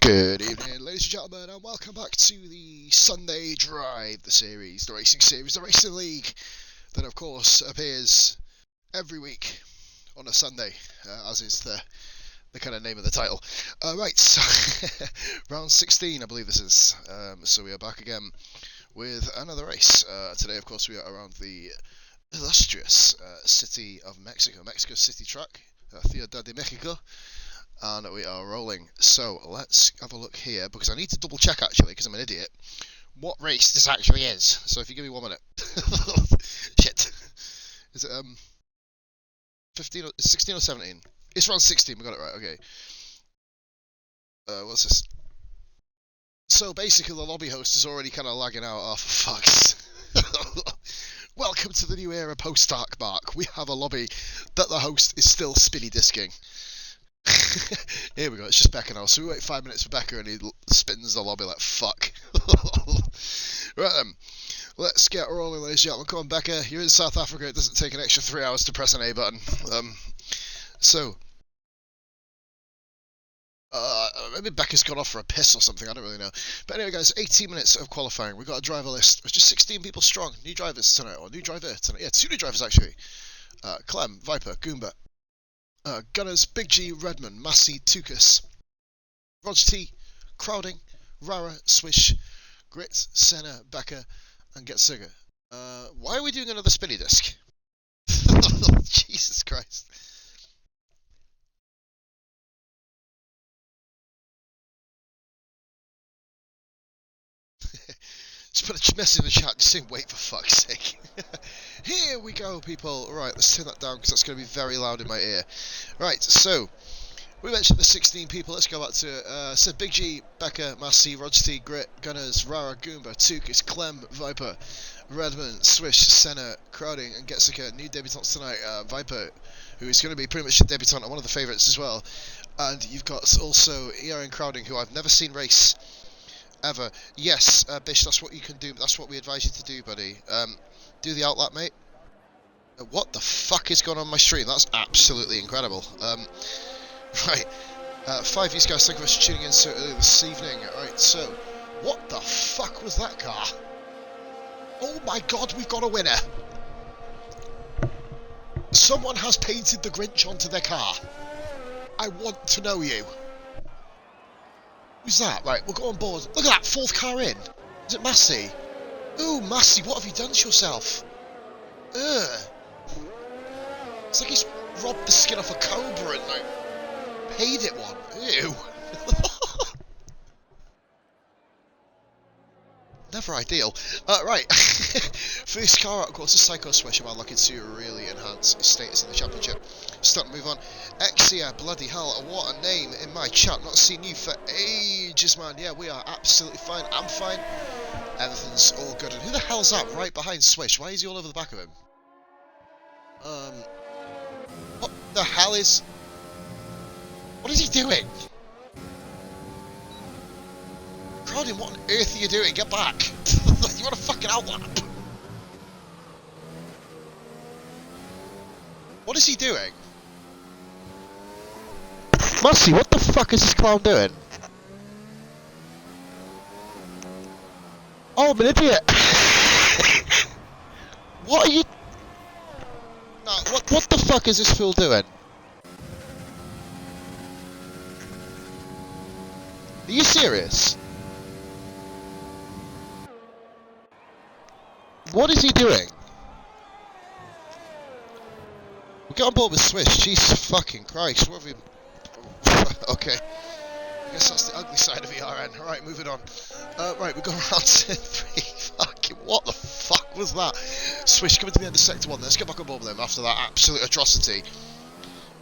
Good evening, ladies and gentlemen, and welcome back to the Sunday Drive, the series, the racing series, the racing league that, of course, appears every week on a Sunday, as is the kind of name of the title. Right, so round 16, I believe this is. So we are back again with another race. Today, of course, we are around the illustrious city of Mexico City track, Ciudad de Mexico. And we are rolling. So let's have a look here, because I need to double check actually, because I'm an idiot, what race this actually is. So if you give me 1 minute. Shit. Is it 15 or 16 or 17? It's round 16, we got it right, okay. What's this? So basically the lobby host is already kind of lagging out. Oh, for fuck's Welcome to the new era post-Stark Mark. We have a lobby that the host is still spinny disking. Here we go, it's just Becca now. So we wait 5 minutes for Becca and he spins the lobby like fuck. Right then, let's get rolling, ladies and gentlemen. Come on, Becca, you're in South Africa. It doesn't take an extra 3 hours to press an A button. Maybe Becca's gone off for a piss or something, I don't really know. But anyway, guys, 18 minutes of qualifying. We've got a driver list. It's just 16 people strong. New drivers tonight, or new driver tonight. Yeah, 2 new drivers actually. Clem, Viper, Goomba. Gunners, Big G, Redman, Massey, Tukas, Roger T, Crowding, Rara, Swish, Grit, Senna, Becca, and Getsuga. Why are we doing another spinny disc? Jesus Christ. Just put a message in the chat, just saying wait for fuck's sake. Here we go, people. Right, let's turn that down because that's going to be very loud in my ear. Right, so we mentioned the 16 people. Let's go back to so Big G, Becca, Massey, Roger T, Grit, Gunners, Rara, Goomba, Tukis, Clem, Viper, Redman, Swish, Senna, Crowding, and Getsuka. New debutants tonight. Viper, who is going to be pretty much a debutant and one of the favourites as well. And you've got also and Crowding, who I've never seen race ever. Yes, Bish, that's what you can do. That's what we advise you to do, buddy. Do the outlap, mate. What the fuck is going on my stream? That's absolutely incredible. Right. 5 East guys, thank you for tuning in so early this evening. Alright, so, what the fuck was that car? Oh my god, we've got a winner! Someone has painted the Grinch onto their car. I want to know you. Who's that? Right, we'll go on board. Look at that, 4th car in. Is it Massey? Ooh, Massey, what have you done to yourself? Ugh. It's like he's robbed the skin off a cobra and, like, paid it one. Ew. Never ideal. Right. First car out, of course, is Psycho Swish. I'm looking to really enhance his status in the championship. Starting to move on. Exia, bloody hell, what a name in my chat. Not seen you for ages, man. Yeah, we are absolutely fine. I'm fine. Everything's all good. And who the hell's that right behind Swish? Why is he all over the back of him? What the hell is... What is he doing? Crowding, what on earth are you doing? Get back! You want a fucking outlap? What is he doing? Massey, what the fuck is this clown doing? Oh, I'm an idiot! What are you... No, what the fuck is this fool doing? Are you serious? What is he doing? We'll get on board with Swish. Jesus fucking Christ. What have we... Okay. I guess that's the ugly side of ERN. Alright, moving on. Right, we go around to 3. Fucking what the fuck was that? Swish coming to the end of Sector 1. Let's get back on board with him after that absolute atrocity.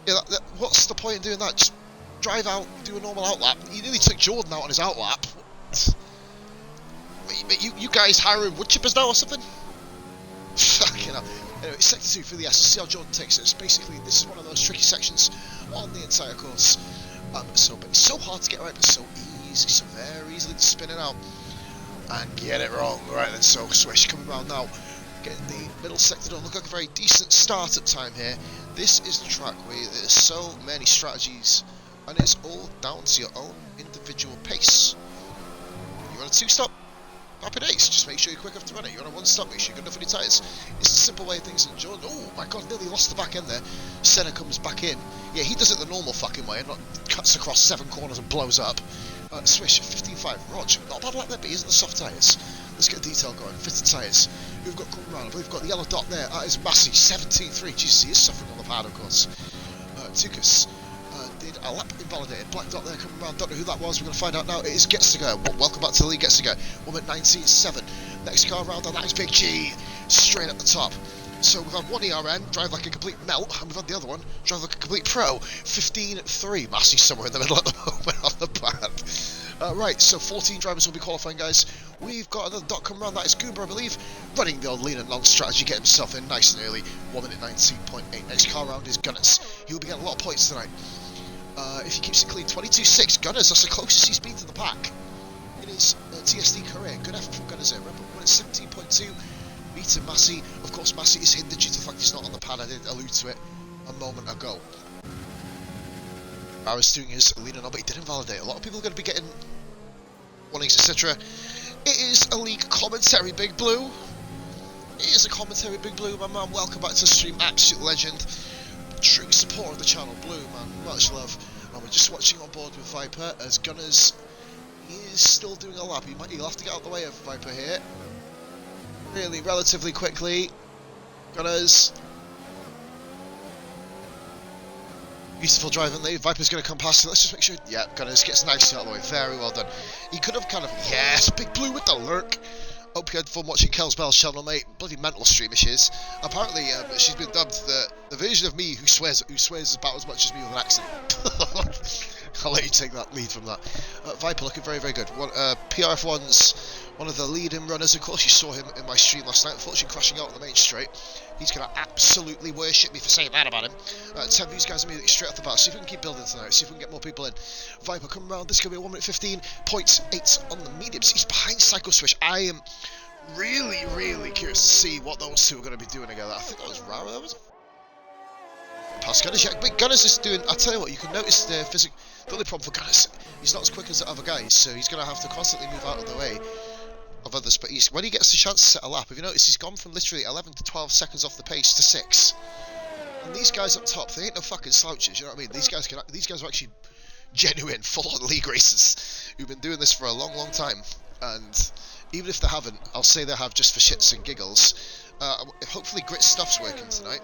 Yeah, what's the point in doing that? Just drive out, do a normal outlap. He nearly took Jordan out on his outlap. You guys hiring wood chippers now or something? Fucking hell. Anyway, Sector 2 for the S. See how Jordan takes it. It's basically, this is one of those tricky sections on the entire course. But it's so hard to get right, but so easy, so very easily to spin it out and get it wrong. Right then, so Swish coming around now, getting the middle sector done. Look like a very decent start-up time here. This is the track where there's so many strategies, and it's all down to your own individual individual pace. You're on a 2-stop, happy days. Just make sure you're quick enough to run it. You're on a 1-stop, make sure you're good enough on your tyres. It's a simple way of things. And Jordan, oh my god, nearly lost the back end there. Senna comes back in. Yeah, he does it the normal fucking way and not cuts across 7 corners and blows up. Swish, 15.5. Rog, not bad like that, but he isn't the soft tyres. Let's get detail going. Fitted tyres. Who've got coming around? I believe we've got the yellow dot there. That is Massey, 17.3. Jesus, he is suffering on the pad, of course. Tukas did a lap invalidated. Black dot there coming around. Don't know who that was. We're going to find out now. It is Gets to Go. Welcome back to the league. Gets to Go. 1:19.7. Next car around, and that is Big G. Straight at the top. So we've had one ERN, drive like a complete melt, and we've had the other one, drive like a complete pro, 15.3. Massey somewhere in the middle at the moment on the pad. Right, so 14 drivers will be qualifying, guys. We've got another dot coming around, that is Goomba, I believe, running the old lean and long strategy, getting himself in nice and early, 1:19.8. Next car around is Gunners. He'll be getting a lot of points tonight. If he keeps it clean, 22.6. Gunners, that's the closest he's been to the pack in his TSD career. Good effort from Gunners here. Remember, 1:17.2. Meeting Massey. Of course, Massey is hindered due to the fact he's not on the pad. I did allude to it a moment ago. I was doing his leading on, but he did invalidate. A lot of people are going to be getting warnings, etc. It is a league commentary, Big Blue. It is a commentary, Big Blue, my man. Welcome back to the stream, absolute legend. True support of the channel, Blue, man. Much love. And we're just watching on board with Viper as Gunners. He is still doing a lap. He'll have to get out of the way of Viper here. Really, relatively quickly. Gunners. Beautiful driving lead. Viper's going to come past him. Let's just make sure. Yeah, Gunners gets nicely out of the way. Very well done. He could have kind of. Yes, Big Blue with the lurk. Hope you had fun watching Kel's Bell's channel, mate. Bloody mental stream she is. Apparently, she's been dubbed the version of me who swears about as much as me with an accent. I'll let you take that lead from that. Viper looking very, very good. PRF1's one of the leading runners. Of course, you saw him in my stream last night. Unfortunately, crashing out on the main straight. He's going to absolutely worship me for saying that about him. 10 views, guys, immediately straight off the bat. See if we can keep building tonight. See if we can get more people in. Viper coming around. This is going to be a 1:15.8 on the mediums. He's behind Cycle Swish. I am really, really curious to see what those two are going to be doing together. I think that was Rara. That was past Gunners. Yeah, but Gunners is doing. I tell you what, you can notice the physics. The only problem for Gunners, he's not as quick as the other guys, so he's going to have to constantly move out of the way of others. But when he gets the chance to set a lap, if you notice, he's gone from literally 11 to 12 seconds off the pace to 6. And these guys up top, they ain't no fucking slouches. You know what I mean? These guys are actually genuine, full-on league racers who've been doing this for a long, long time. And even if they haven't, I'll say they have just for shits and giggles. Hopefully, grit stuff's working tonight.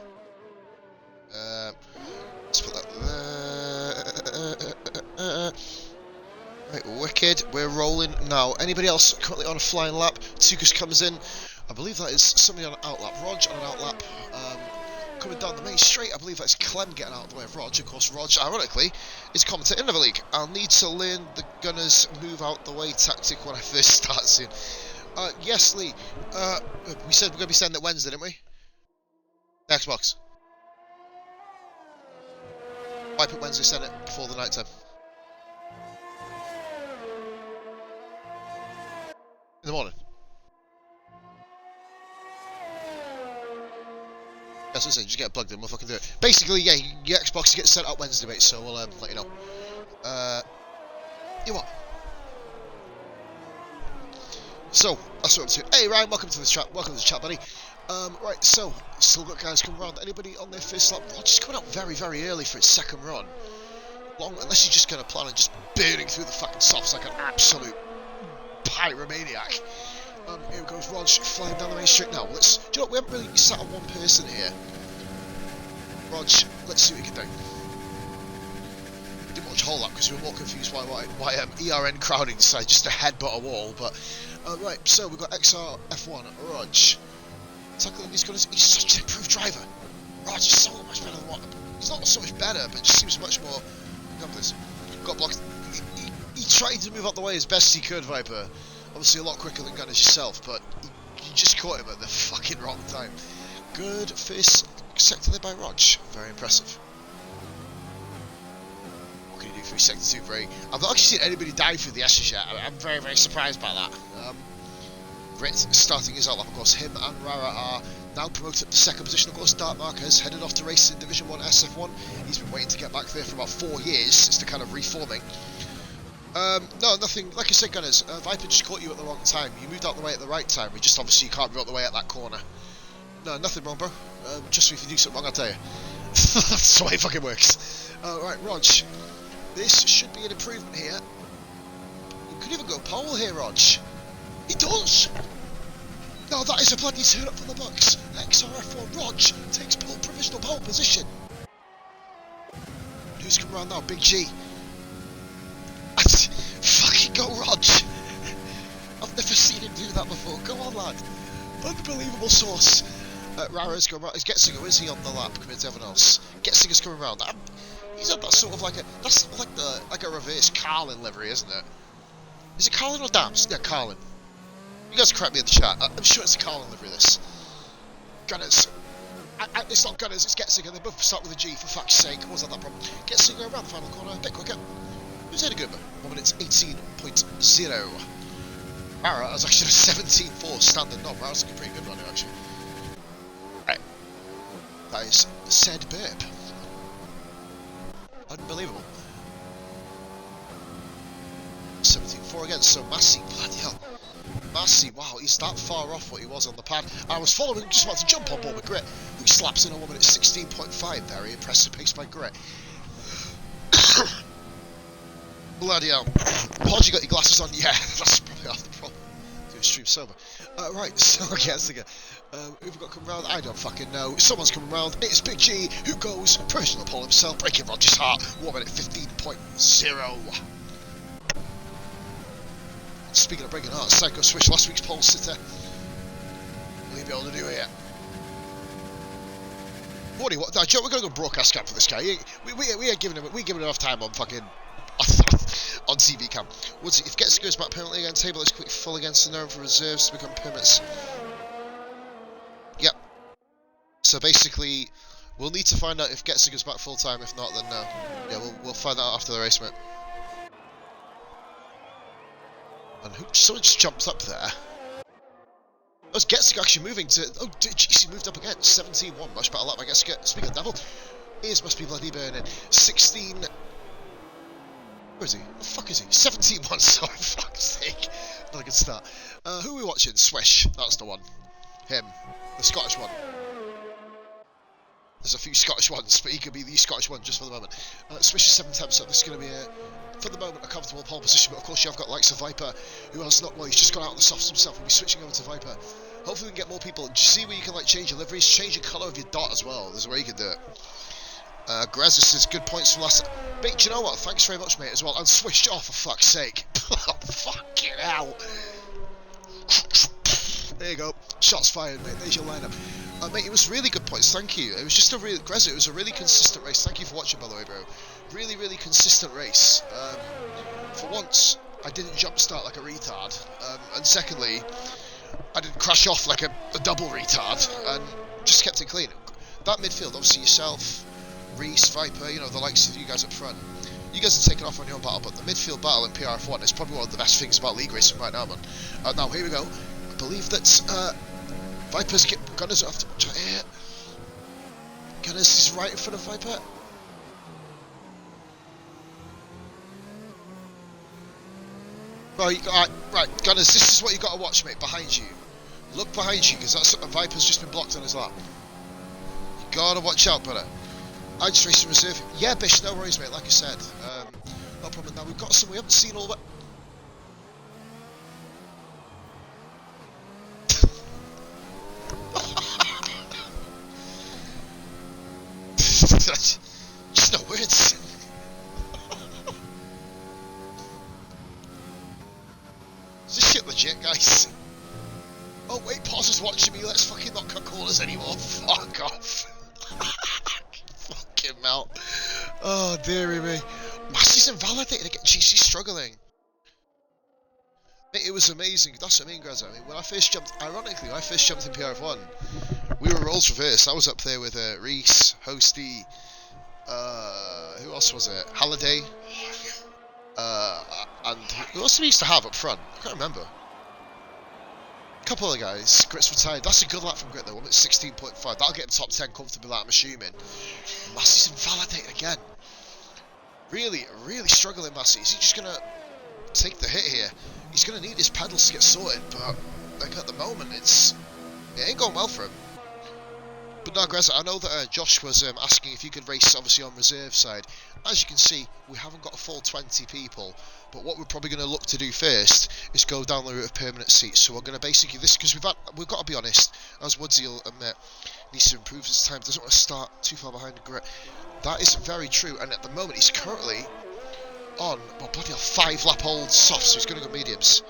Let's put that there. Right, wicked. We're rolling now. Anybody else currently on a flying lap? Tukas comes in. I believe that is somebody on an outlap. Rog on an outlap. Coming down the main straight, I believe that's Clem getting out of the way of Rog. Of course, Rog, ironically, is commentating in another league. I'll need to learn the Gunners move out the way tactic when I first start soon. Yes, Lee. We said we're going to be sending it Wednesday, didn't we? Xbox. I put Wednesday, send it before the night time. In the morning. That's what I'm saying, just get it plugged in, we'll fucking do it. Basically, yeah, your Xbox gets sent out Wednesday, mate, so we'll let you know. You what? So, that's what I'm doing. Hey Ryan, welcome to the chat, buddy. Right, so, still got guys coming around. Anybody on their first lap? Roger's coming out very, very early for his second run. Unless you're just going to plan on just burning through the fucking softs like an absolute pyromaniac. Here goes Rog flying down the main straight now. Do you know what, we haven't really sat on one person here. Rog, let's see what we can do. We didn't watch a whole lot because we were more confused why ERN crowding decided just to headbutt a wall, but right, so we've got XR F1, Rog. Tackling these guys, he's such an improved driver. Rog is so much better than what. He's not so much better, but just seems much more. Got blocked. He tried to move out the way as best he could, Viper. Obviously a lot quicker than Gunners yourself, but you just caught him at the fucking wrong time. Good first sector there by Rog. Very impressive. What can you do through sector 2 break? I've not actually seen anybody die through the S's yet. I'm very, very surprised by that. Grit starting his outlap, of course. Him and Rara are now promoted to second position. Of course, Dark Markers headed off to race in Division 1 SF1. He's been waiting to get back there for about 4 years. It's the kind of reforming. No, nothing. Like I said, Gunners, Viper just caught you at the wrong time. You moved out the way at the right time. We just obviously you can't move out the way at that corner. No, nothing wrong, bro. Just if you do something wrong, I'll tell you. That's the way it fucking works. Right, Rog. This should be an improvement here. You could even go pole here, Rog. He does! No, that is a bloody turn up for the Bucks. XRF1 Rog takes provisional pole position. Who's coming around now? Big G. Fucking go, Rog! I've never seen him do that before. Go on, lad. Unbelievable sauce. Rara's going round. Is Getzinger, is he on the lap compared to everyone else? Getzinger's coming round. He's had that sort of like a, that's like a reverse Carlin livery, isn't it? Is it Carlin or Dams? Yeah, Carlin. You guys correct me in the chat. I'm sure it's a Carlin livery, this. Gunners. It's not Gunners, it's Getzinger. They both start with a G, for fuck's sake. What's that problem? Getzinger around the final corner, a bit quicker. Who's had a good one? 1 minute 18.0. Rara has actually a 17.4 standard knob. Rara's looking pretty good running, actually. Right. That is said burp. Unbelievable. 17.4 again, so Massey, bloody hell. Massey, wow, he's that far off what he was on the pad. I was following him, just about to jump on board with Grit, who slaps in a 1 minute 16.5. Very impressive pace by Grit. Bloody hell. Pod, you got your glasses on? Yeah, that's probably half the problem. Do a stream sober. Right, so I guess again. Who've we got coming round? I don't fucking know. Someone's coming round. It's Big G, who goes personal pole himself, breaking Roger's heart. 1 minute 15.0. Speaking of breaking heart, Psycho Swish, last week's pole sitter. Will he be able to do it? What do you want? No, Joe, we're going to go broadcast camp for this guy. We ain't giving him enough time on fucking on TV cam. Woodsy, if Getz goes back permanently again, table is quick full again, so known for reserves to become permits. Yep. So basically, we'll need to find out if Getz goes back full time. If not, then no. Yeah, we'll find out after the race, mate. And someone just jumped up there. Oh, Getziger actually moving to... Oh, jeez, he moved up again. 17.1, much better lap by Getziger. Speaking of devil, ears must be bloody burning. 16... Where is he? What the fuck is he? 17.1, sorry, fuck's sake. Not a good start. Who are we watching? Swish, that's the one. Him. The Scottish one. There's a few Scottish ones, but he could be the Scottish one just for the moment. Swish is 7 temps, so this is going to be, for the moment, a comfortable pole position. But of course, you have got likes of Viper, who has not, well, he's just gone out on the softs himself. We'll be switching over to Viper. Hopefully, we can get more people. Do you see where you can like change your liveries, change the colour of your dot as well? There's a way you can do it. Grezza says good points from last. Mate, do you know what? Thanks very much, mate, as well. And switched off, for fuck's sake. Oh, fucking hell. There you go. Shots fired, mate. There's your lineup. Mate, it was really good points. Thank you. It was just a real Grezza. It was a really consistent race. Thank you for watching, by the way, bro. Really, really consistent race. For once, I didn't jump start like a retard. And secondly, I didn't crash off like a double retard. And just kept it clean. That midfield, obviously yourself, Reese, Viper, you know, the likes of you guys up front. You guys are taking off on your own battle, but the midfield battle in PRF1 is probably one of the best things about league racing right now, man. Now, here we go. I believe that Viper's Gunners have to watch out here. Gunners is right in front of Viper. Right, Gunners, this is what you got to watch, mate, behind you. Look behind you, because that's Viper's just been blocked on his lap. You gotta watch out, brother. I just raced in reserve. Yeah, Bish, no worries, mate, like I said. No problem. Now, we've got some we haven't seen all the way. Just no words. Is this shit legit, guys? Oh wait, pause is watching me. Let's fucking not cut corners anymore. Fuck off. Fucking melt. Oh dearie me. Massey's invalidated again. Jeez, she's struggling. It was amazing. That's what I mean, Grezza. I mean, when I first jumped, ironically, when I first jumped in PRF1, we were roles reversed. I was up there with Reese, Hosty, who else was it? Halliday, and who else did we used to have up front? I can't remember. A couple of guys. Grit's retired. That's a good lap from Grit though. One at 16.5. That'll get in top 10 comfortably, I'm assuming. Massey's invalidated again. Really, really struggling, Massey. Is he just gonna take the hit here. He's going to need his pedals to get sorted, but like at the moment, it ain't going well for him. But no, guys, I know that Josh was asking if you could race, obviously, on reserve side. As you can see, we haven't got a full 20 people. But what we're probably going to look to do first is go down the route of permanent seats. So we're going to basically this because we've got to be honest, as Woodsy will admit, needs to improve his time. Doesn't want to start too far behind Grit. That is very true. And at the moment, he's currently on bloody hell, 5-lap old softs. So he's going to go mediums.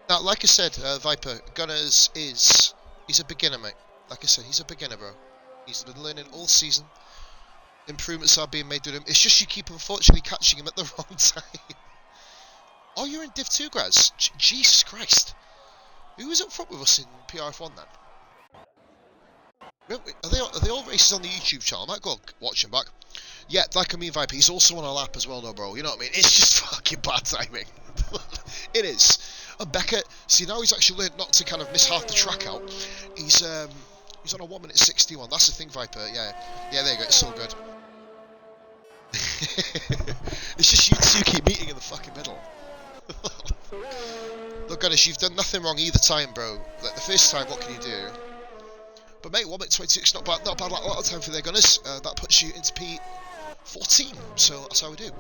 Now, like I said, Viper Gunners he's a beginner, mate. Like I said, he's a beginner, bro. He's been learning all season. Improvements are being made to him. It's just you keep, unfortunately, catching him at the wrong time. Oh, you're in Div 2, Graz? Jesus Christ. Who was up front with us in PRF1, then? Are they all races on the YouTube channel? I might go watch him back. Yeah, like I mean, Viper, he's also on a lap as well, though, bro. You know what I mean? It's just fucking bad timing. It is. And Beckett, see, now he's actually learned not to kind of miss half the track out. He's on a 1 minute 61. That's the thing, Viper. Yeah, there you go. It's all good. It's just you two keep meeting in the fucking middle. Look, Gunners, you've done nothing wrong either time, bro. Like the first time, what can you do? But mate, 1 minute 26, not bad. Like, a lot of time for their Gunners. That puts you into P14. So that's how we do.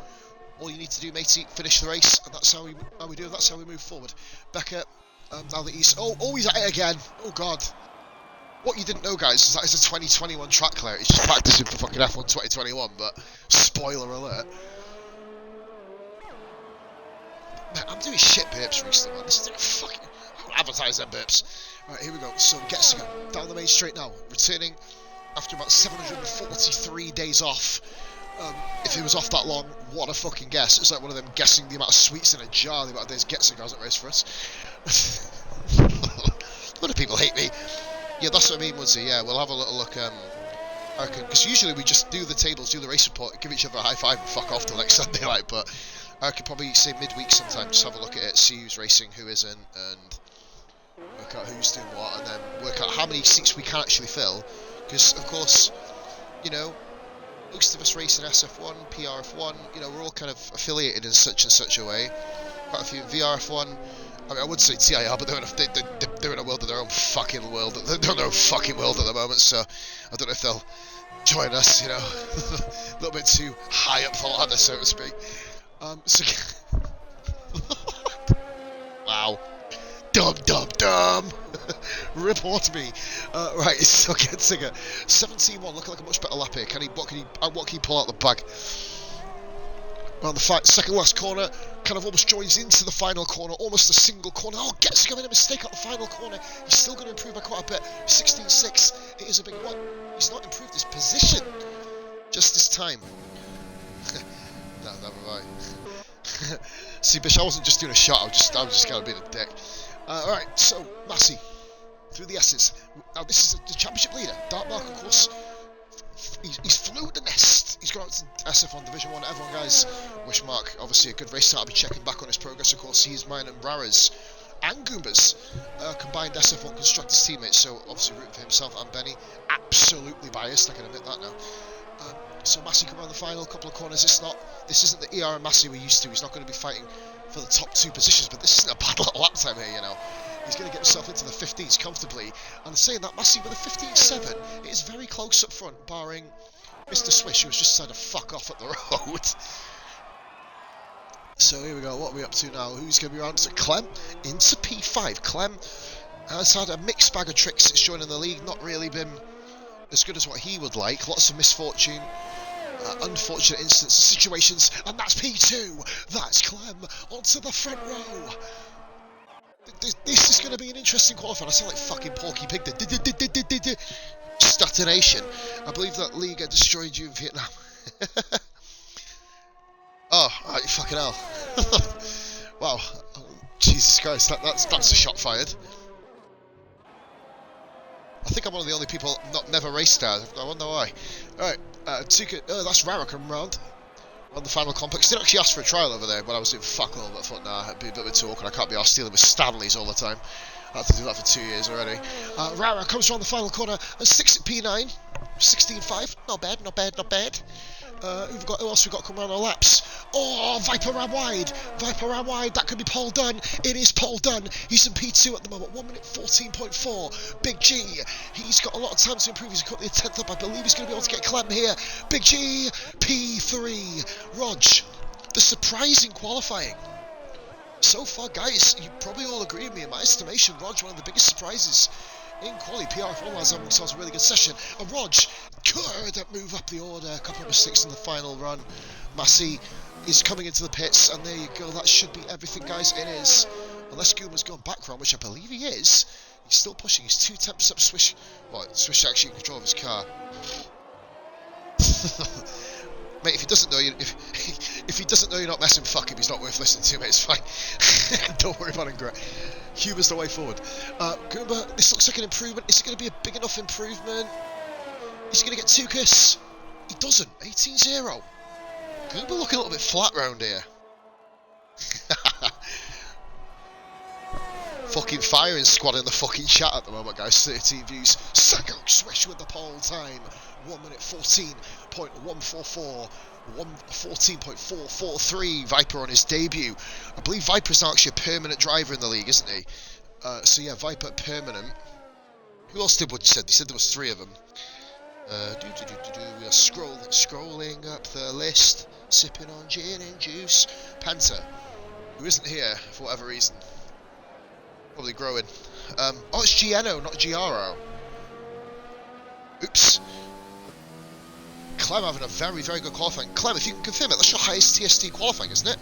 All you need to do, matey, finish the race, and that's how we do. That's how we move forward. Beckett, now that he's he's at it again. Oh god. What you didn't know, guys, is that is a 2021 track clear. He's just practicing for fucking F1 2021, but spoiler alert. Man, I'm doing shit burps recently, man. This is like fucking... I'll advertise them burps. Right, here we go. So, Getzinger, down the main straight now. Returning after about 743 days off. If he was off that long, what a fucking guess. It's like one of them guessing the amount of sweets in a jar, the amount of days Getzinger hasn't raced for us. A lot of people hate me. Yeah, that's what I mean, Woodsy. Yeah, we'll have a little look. I reckon, because usually we just do the tables, do the race report, give each other a high five and fuck off till next Sunday, like. But I could probably say midweek sometime, just have a look at it, see who's racing, who isn't, and work out who's doing what, and then work out how many seats we can actually fill. Because of course, you know, most of us race in SF1, PRF1. You know, we're all kind of affiliated in such and such a way. Quite a few in VRF1. I mean, I would say TIR, but they're in a world of their own fucking world. They're in their own fucking world at the moment, so I don't know if they'll join us, you know. A little bit too high up the ladder, so to speak. Wow. Dumb. Report me. Right, it's still Getzinger. 17-1, looking like a much better lap here. What can he pull out the bag? Around the second last corner, kind of almost joins into the final corner, almost a single corner. Oh, Getzinger made a mistake at the final corner. He's still going to improve by quite a bit. 16.6, it is a big one. He's not improved his position. Just his time. No, never mind. See, Bish, I wasn't just doing a shot, I was just kind of being a dick. Alright, so, Massey, through the S's. Now, this is the championship leader. Dark Mark, of course. He's flew the nest. He's gone up to SF1 Division 1. Everyone, guys, wish Mark, obviously, a good race start. I'll be checking back on his progress. Of course, he's mine and Rara's and Goomba's combined SF1 Constructors teammates. So, obviously, rooting for himself and Benny. Absolutely biased, I can admit that now. So Massey come around the final couple of corners. This isn't the ER and Massey we're used to. He's not going to be fighting for the top 2 positions, but this isn't a bad little lap time here, you know. He's going to get himself into the 15s comfortably. And saying that, Massey with a 15.7, it is very close up front, barring Mr. Swish, who was just trying to fuck off at the road. So here we go. What are we up to now? Who's going to be around? So Clem into P5. Clem has had a mixed bag of tricks since joining the league. Not really been as good as what he would like. Lots of misfortune, unfortunate instances, situations, and that's P2. That's Clem onto the front row. This is going to be an interesting qualifying. I sound like fucking Porky Pig. Stutter-nation. I believe that league had destroyed you in Vietnam. Oh, right, fucking hell. Wow. Jesus Christ, that's a shot fired. I think I'm one of the only people never raced there. I wonder why. Alright, that's Rara coming round on the final complex. Didn't actually ask for a trial over there, but I was doing fuck all, but I thought, nah, it'd be a bit too awkward. I can't be off stealing with Stanleys all the time. I have to do that for 2 years already. Rara comes around the final corner and 6 at P9. 16.5. Not bad. Who else we got coming around our laps? Oh, Viper ran wide. Viper ran wide. That could be Paul Dunn. It is Paul Dunn. He's in P2 at the moment. 1 minute 14.4. Big G. He's got a lot of time to improve. He's got the 10th up. I believe he's going to be able to get Clem here. Big G. P3. Rog. The surprising qualifying. So far, guys, you probably all agree with me. In my estimation, Rog, one of the biggest surprises in quali. PRF1 lads having themselves a really good session. And Rog could move up the order. A couple of mistakes in the final run. Massey is coming into the pits, and there you go. That should be everything, guys. It is. Unless Goomer's gone back round, which I believe he is. He's still pushing. He's 2 temps up Swish. Well, Swish actually in control of his car. Mate, if he doesn't know you, if he doesn't know you're not messing, fuck him. He's not worth listening to, mate. It's fine. Don't worry about him, Gret. Humour's the way forward. Goomba, this looks like an improvement. Is it going to be a big enough improvement? Is he going to get Tukas? He doesn't. 18-0. Goomba looking a little bit flat round here. Fucking firing squad in the fucking chat at the moment, guys. 13 views. Sacco Swish with the pole time. 1 minute 14.144. 14.443. Viper on his debut. I believe Viper's now actually a permanent driver in the league, isn't he? So yeah, Viper permanent. Who else did what you said? You said there was 3 of them. We are scrolling up the list, sipping on gin and juice. Panther, who isn't here for whatever reason. Probably growing. Oh, it's Giano, not Giaro. Oops. Clem having a very, very good qualifying. Clem, if you can confirm it, that's your highest TST qualifying, isn't it?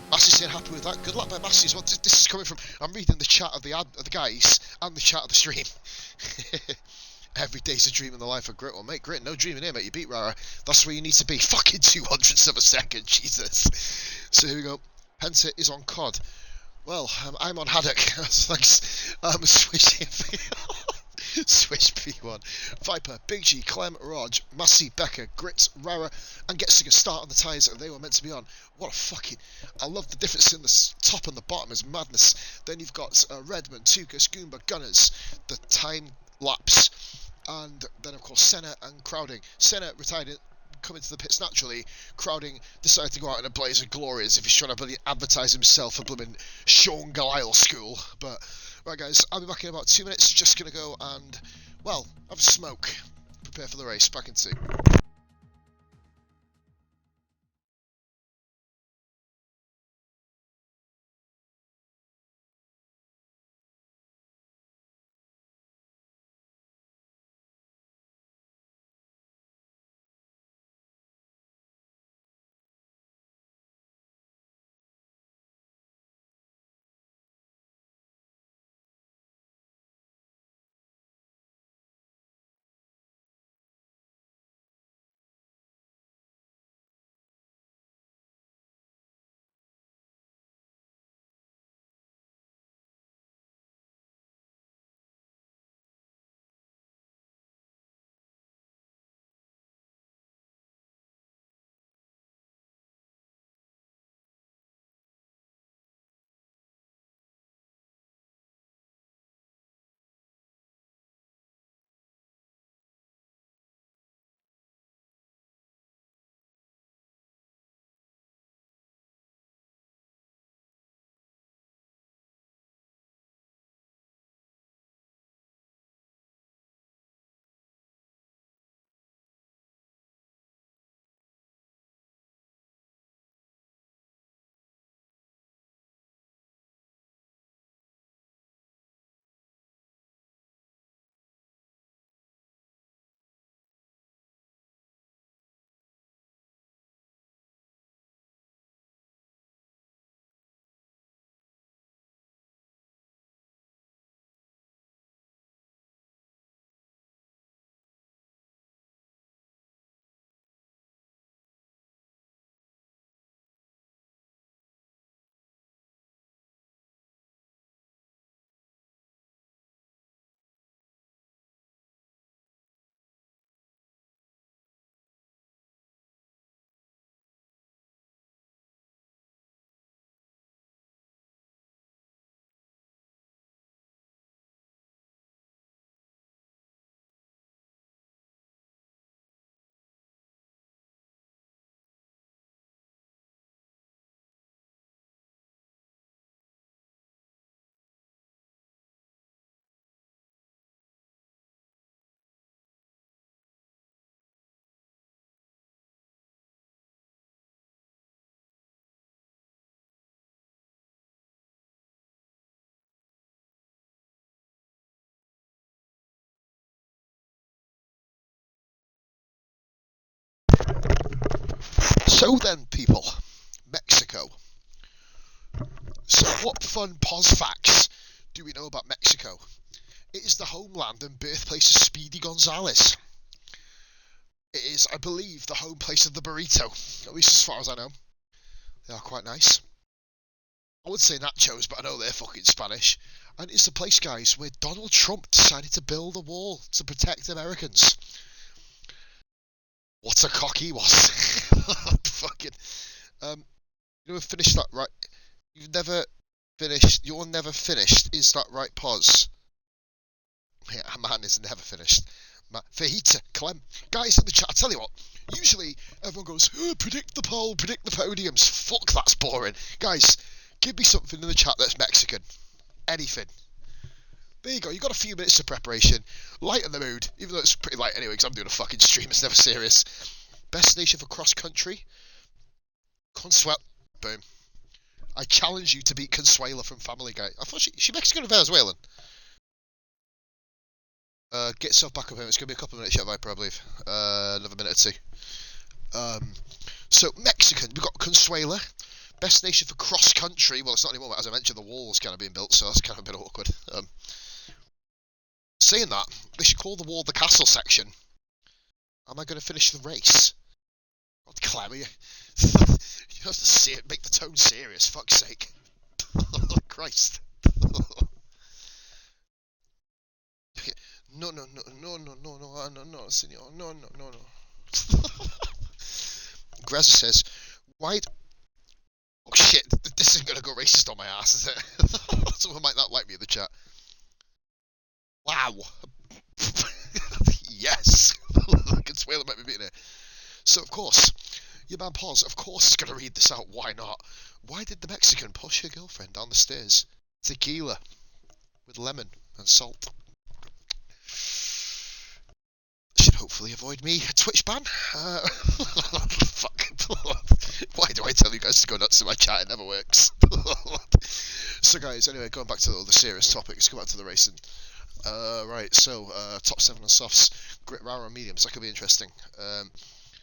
Massey's saying happy with that. Good luck by Massey as well. This is coming from... I'm reading the chat of the guys and the chat of the stream. Every day's a dream in the life of Grit. Well, mate, Grit, no dreaming here, mate. You beat Rara. That's where you need to be. Fucking 200ths of a second. Jesus. So here we go. Penta is on COD. Well, I'm on Haddock. Thanks. Switching Swish P1. Viper, Big G, Clem, Rog, Massey, Becker, Grits, Rara, and Getzinger start on the tyres that they were meant to be on. What a fucking... I love the difference in the top and the bottom is madness. Then you've got Redmond, Tukas, Goomba, Gunners, the time lapse, and then of course Senna and Crowding. Senna retired come into the pits naturally. Crowding decided to go out in a blaze of glory as if he's trying to bloody advertise himself for blooming Sean Galisle school. But right, guys, I'll be back in about 2 minutes. Just gonna go and, well, have a smoke, prepare for the race. Back in 2. So then, people, Mexico. So what fun pos facts do we know about Mexico? It is the homeland and birthplace of Speedy Gonzalez. It is, I believe, the home place of the burrito, at least as far as I know. They are quite nice. I would say nachos, but I know they're fucking Spanish. And it's the place, guys, where Donald Trump decided to build a wall to protect Americans. What a cock he was. Fucking. You know, finished that right. You've never finished. You're never finished. Is that right, pause? Yeah, man is never finished. Fajita, Clem. Guys in the chat, I tell you what. Usually, everyone goes, oh, predict the poll, predict the podiums. Fuck, that's boring. Guys, give me something in the chat that's Mexican. Anything. There you go, you got a few minutes of preparation. Lighten the mood, even though it's pretty light anyway, because I'm doing a fucking stream, it's never serious. Best nation for cross-country? Consuela. Boom. I challenge you to beat Consuela from Family Guy. I thought she Mexican or Venezuelan? Get yourself back up here, it's going to be a couple of minutes yet, Viper, I believe. Another minute or two. So, Mexican, we've got Consuela. Best nation for cross-country? Well, it's not anymore, as I mentioned, the wall's kind of being built, so that's kind of a bit awkward. Saying that, they should call the wall the castle section. Am I going to finish the race? God, Clem, you have to see it, make the tone serious, fuck's sake. Christ. No, senor, no. Greza says, why... Oh shit, this isn't going to go racist on my ass, is it? Someone might not like me in the chat. Wow. Yes. Consuela might be beating it. So, of course, your man Paul's, of course, is going to read this out. Why not? Why did the Mexican push her girlfriend down the stairs? Tequila. With lemon and salt. Should hopefully avoid me. Twitch ban? Fuck. Why do I tell you guys to go nuts in my chat? It never works. So, guys, anyway, going back to the serious topics, go back to the racing. Right, so, top 7 on softs, grit, rara, and mediums, that could be interesting.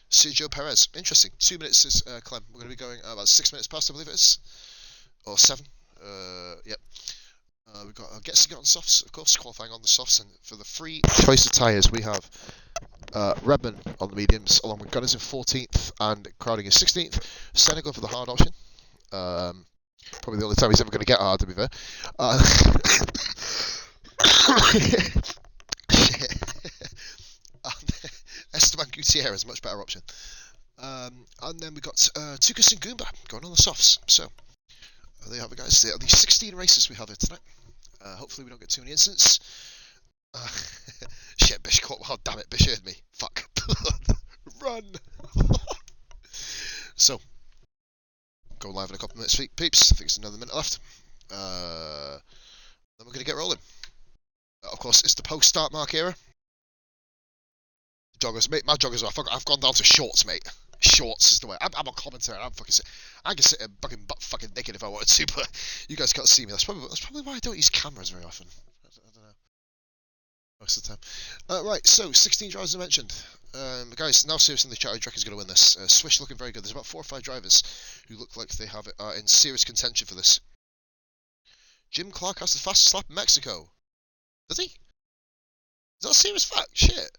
Sergio Perez, interesting. 2 minutes is Clem. We're going to be going about 6 minutes past, I believe it is. Or 7. Yep. We've got Get on softs, of course, qualifying on the softs, and for the free choice of tyres, we have Redman on the mediums, along with Gunners in 14th and Crowding in 16th. Senna going for the hard option. Probably the only time he's ever going to get hard, to be fair. Esteban Gutierrez, much better option. And then we've got Tukas and Goomba going on the softs. So, there you have it, guys. There are the 16 races we have here tonight. Hopefully we don't get too many incidents. Shit, Bish caught. Oh, damn it, Bish heard me. Fuck. Run! So, go live in a couple of minutes, peeps. I think it's another minute left. Then we're going to get rolling. Of course, it's the post-start mark era. Joggers, mate, my joggers, I've gone down to shorts, mate. Shorts is the way. I'm a commentator. I can sit there fucking naked if I wanted to, but you guys can't see me. That's probably why I don't use cameras very often. I don't know. Most of the time. Right, so 16 drivers I mentioned. Guys, now seriously in the chat, who do you reckon's going to win this? Swish looking very good. There's about 4 or 5 drivers who look like they are in serious contention for this. Jim Clark has the fastest lap in Mexico. Does he? Is that a serious fact? Shit.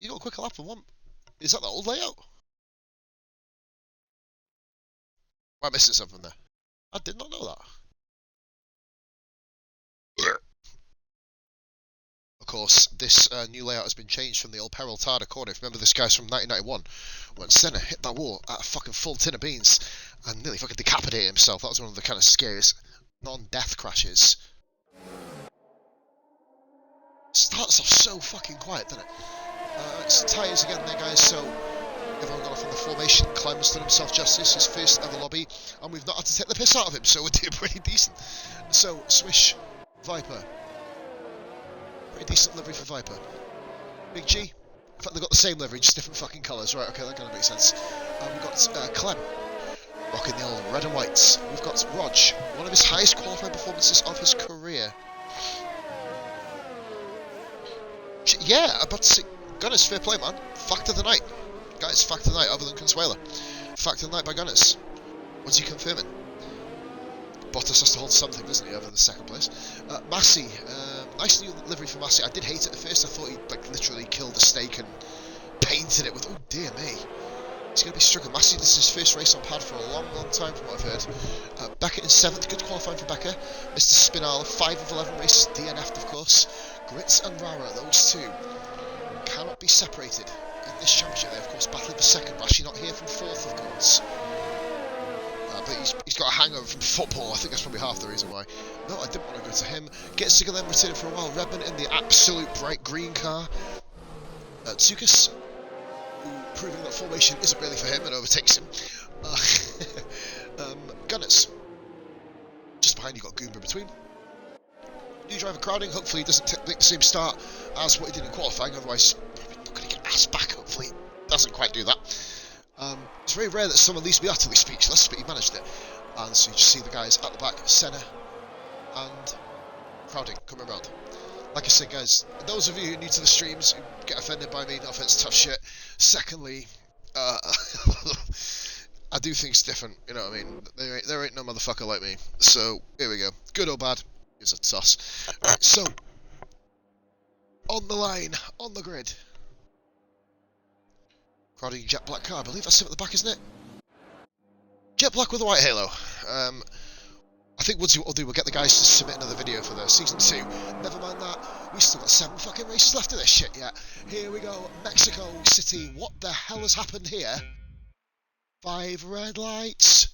You got a quicker lap than one. Is that the old layout? Am I missing something there? I did not know that. Of course, this new layout has been changed from the old Peraltada corner. If you remember, this guy's from 1991, when Senna hit that wall at a fucking full tin of beans and nearly fucking decapitated himself. That was one of the kind of scariest non-death crashes. Starts off so fucking quiet, doesn't it? It's the tyres again there, guys, so everyone got off in the formation. Clem's done himself justice, his first ever lobby, and we've not had to take the piss out of him, so we're doing pretty decent. So, Swish, Viper. Pretty decent livery for Viper. Big G. In fact, they've got the same livery, just different fucking colours. Right, okay, that kind of makes sense. We've got Clem, rocking the old red and whites. We've got Rog, one of his highest qualifying performances of his career. Yeah, I'm about to see. Gunners, fair play, man. Fact of the night. Guys, fact of the night other than Consuela. Fact of the night by Gunners. What's he confirming? Bottas has to hold something, doesn't he, over the second place. Massey, nice new livery for Massey. I did hate it at first. I thought he'd like literally killed a steak and painted it with. Oh dear me, he's going to be struggling. Massey, this is his first race on pad for a long, long time, from what I've heard. Becca in 7th, good qualifying for Becca. Mr. Spinala, 5 of 11 races, DNF'd of course. Grits and Rara, those two cannot be separated in this championship. They of course battling for second. Rashi not here from 4th, of course. But he's got a hangover from football. I think that's probably half the reason why. No, I didn't want to go to him. Get sick of them returning for a while. Redman in the absolute bright green car. Tsukas, who proving that formation isn't really for him and overtakes him. Gunners. Just behind you got Goomba between. New driver Crowding. Hopefully he doesn't make the same start as what he did in qualifying. Otherwise, he's probably not going to get asked back. Hopefully he doesn't quite do that. It's very rare that someone leaves me utterly speechless, but he managed it. And so you just see the guys at the back, Senna and Crowding coming around. Like I said, guys, those of you who are new to the streams who get offended by me, no offense, tough shit. Secondly, I do things different, you know what I mean? There ain't no motherfucker like me. So, here we go. Good or bad, is a toss. Right, so, on the line, on the grid. Crowding jet black car, I believe that's him at the back, isn't it? Jet black with a white halo. I think what we'll do, we'll get the guys to submit another video for the season 2. Never mind that, we've still got 7 fucking races left of this shit yet. Here we go, Mexico City. What the hell has happened here? 5 red lights.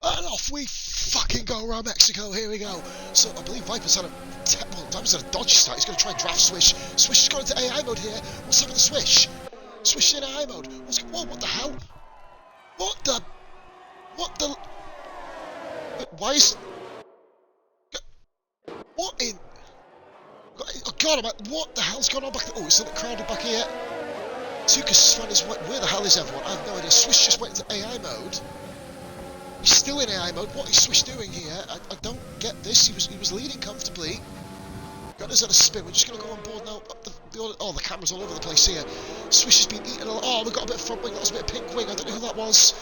And off we fucking go around Mexico, here we go. So I believe Viper's had a dodgy start. He's going to try and draft Swish. Swish has gone into AI mode here. What's happened to Swish? Swish in AI mode. Whoa, what the hell? What the... Why is... What in... Oh god, what the hell's going on back there? Oh, it's a bit crowded back here. Tukas found his... Where the hell is everyone? I have no idea. Swish just went into AI mode. He's still in AI mode. What is Swish doing here? I don't get this. He was leading comfortably. Gunners at a spin. We're just going to go on board now. The camera's all over the place here. Swish has been eaten. Oh, we've got a bit of front wing. That was a bit of pink wing. I don't know who that was.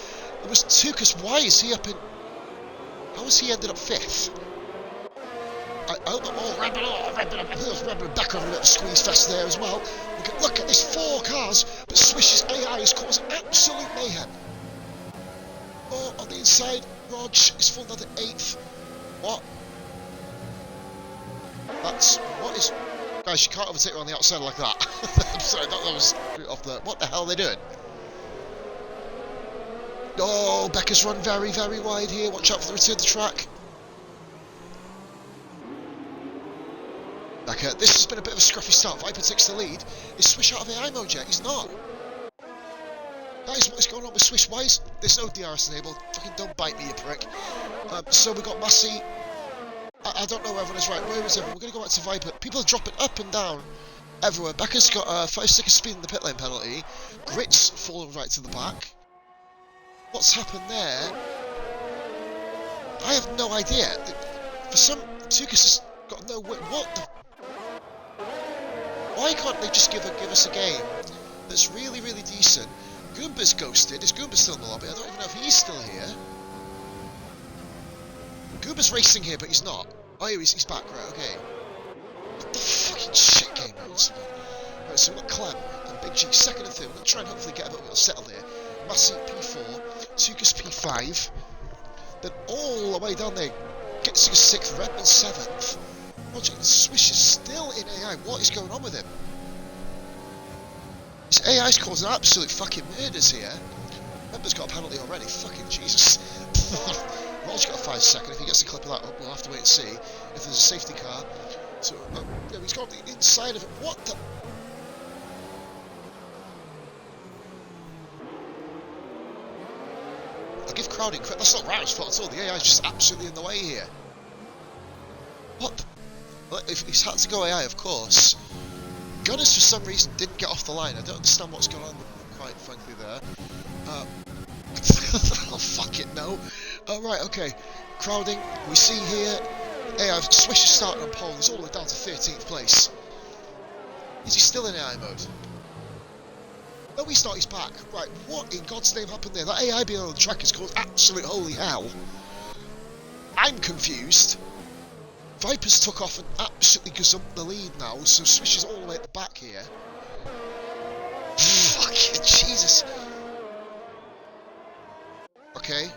It was Tukas. Why is he up in... How has he ended up 5th? Redman back over a bit of a squeeze fest there as well. Look at this, 4 cars, but Swish's AI is causing absolute mayhem. Oh, on the inside, Rog is falling down to 8th. What? What is... Guys, you can't overtake her on the outside like that. I'm sorry, that was off the... What the hell are they doing? Oh, Becca's run very, very wide here. Watch out for the return to track. Becca, this has been a bit of a scruffy start. Viper takes the lead. Is Swish out of AI mode yet? He's not. Guys, what is going on with Swish? Why is... There's no DRS enabled. Fucking don't bite me, you prick. So we've got Massey. I don't know where everyone is right. Where is everyone? We're going to go back to Viper. People are dropping up and down everywhere. Becca's got 5 seconds speed in the pit lane penalty. Grit's falling right to the back. What's happened there? I have no idea. For some... Tukas has got no... What the... Why can't they just give us a game that's really, really decent? Goomba's ghosted. Is Goomba still in the lobby? I don't even know if he's still here. Goomba's racing here, but he's not. Oh, he's back. Right, okay. What the fucking shit game is this? Right, so we've got Clem and Big G, 2nd and 3rd. We're going to try and hopefully get a bit settled here. Massey P4, Tukas P5. Then all the way down there, gets to 6th, Redman 7th. Roger, Swish is still in AI. What is going on with him? His AI's causing absolute fucking murders here. Redman's got a penalty already. Fucking Jesus. Roger's got a 5 second. If he gets the clip of that up, we'll have to wait and see if there's a safety car. So, yeah, he's got the inside of it. What the... I'll give Crowding credit. That's not Rara's fault at all. The AI's just absolutely in the way here. What the... Well, if he's had to go AI, of course. Gunners, for some reason, didn't get off the line. I don't understand what's going on, quite frankly, there. Oh, fuck it, no. Right, okay. Crowding, we see here. AI, Swish is starting on pole. He's all the way down to 13th place. Is he still in AI mode? No, he's not, he's back. Right, what in God's name happened there? That AI being on the track is called absolute holy hell. I'm confused. Vipers took off and absolutely gazumped the lead now, so Swish is all the way at the back here. Fucking Jesus. Okay.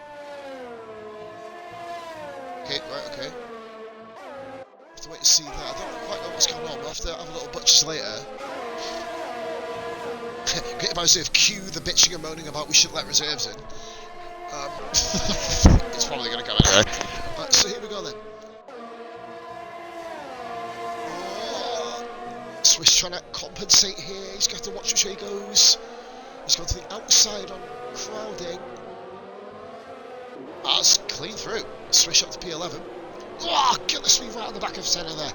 Okay, right, okay. Have to wait and see that. I don't quite know what's going on. We'll have to have a little butchers later. Get about reserve. Cue the bitching and moaning about we shouldn't let reserves in. It's probably going to come anyway. So here we go then. Swiss trying to compensate here. He's got to watch which way he goes. He's gone to the outside on crowding. That's clean through. Swish up to P11. Oh, goodness me, right on the back of centre there.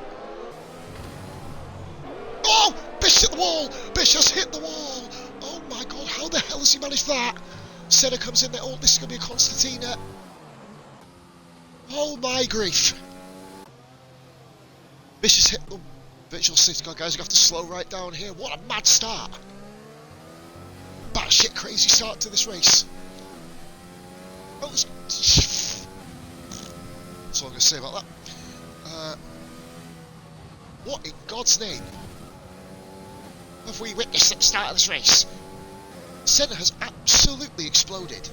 Oh, Bish hit the wall. Bish has hit the wall. Oh my God, how the hell has he managed that? Senna comes in there. Oh, this is going to be a Constantina. Oh my grief. Bish has hit the virtual safety car, guys. We have to slow right down here. What a mad start. Batshit crazy start to this race. Oh, that's all I'm going to say about that. What in God's name have we witnessed at the start of this race? Senna has absolutely exploded.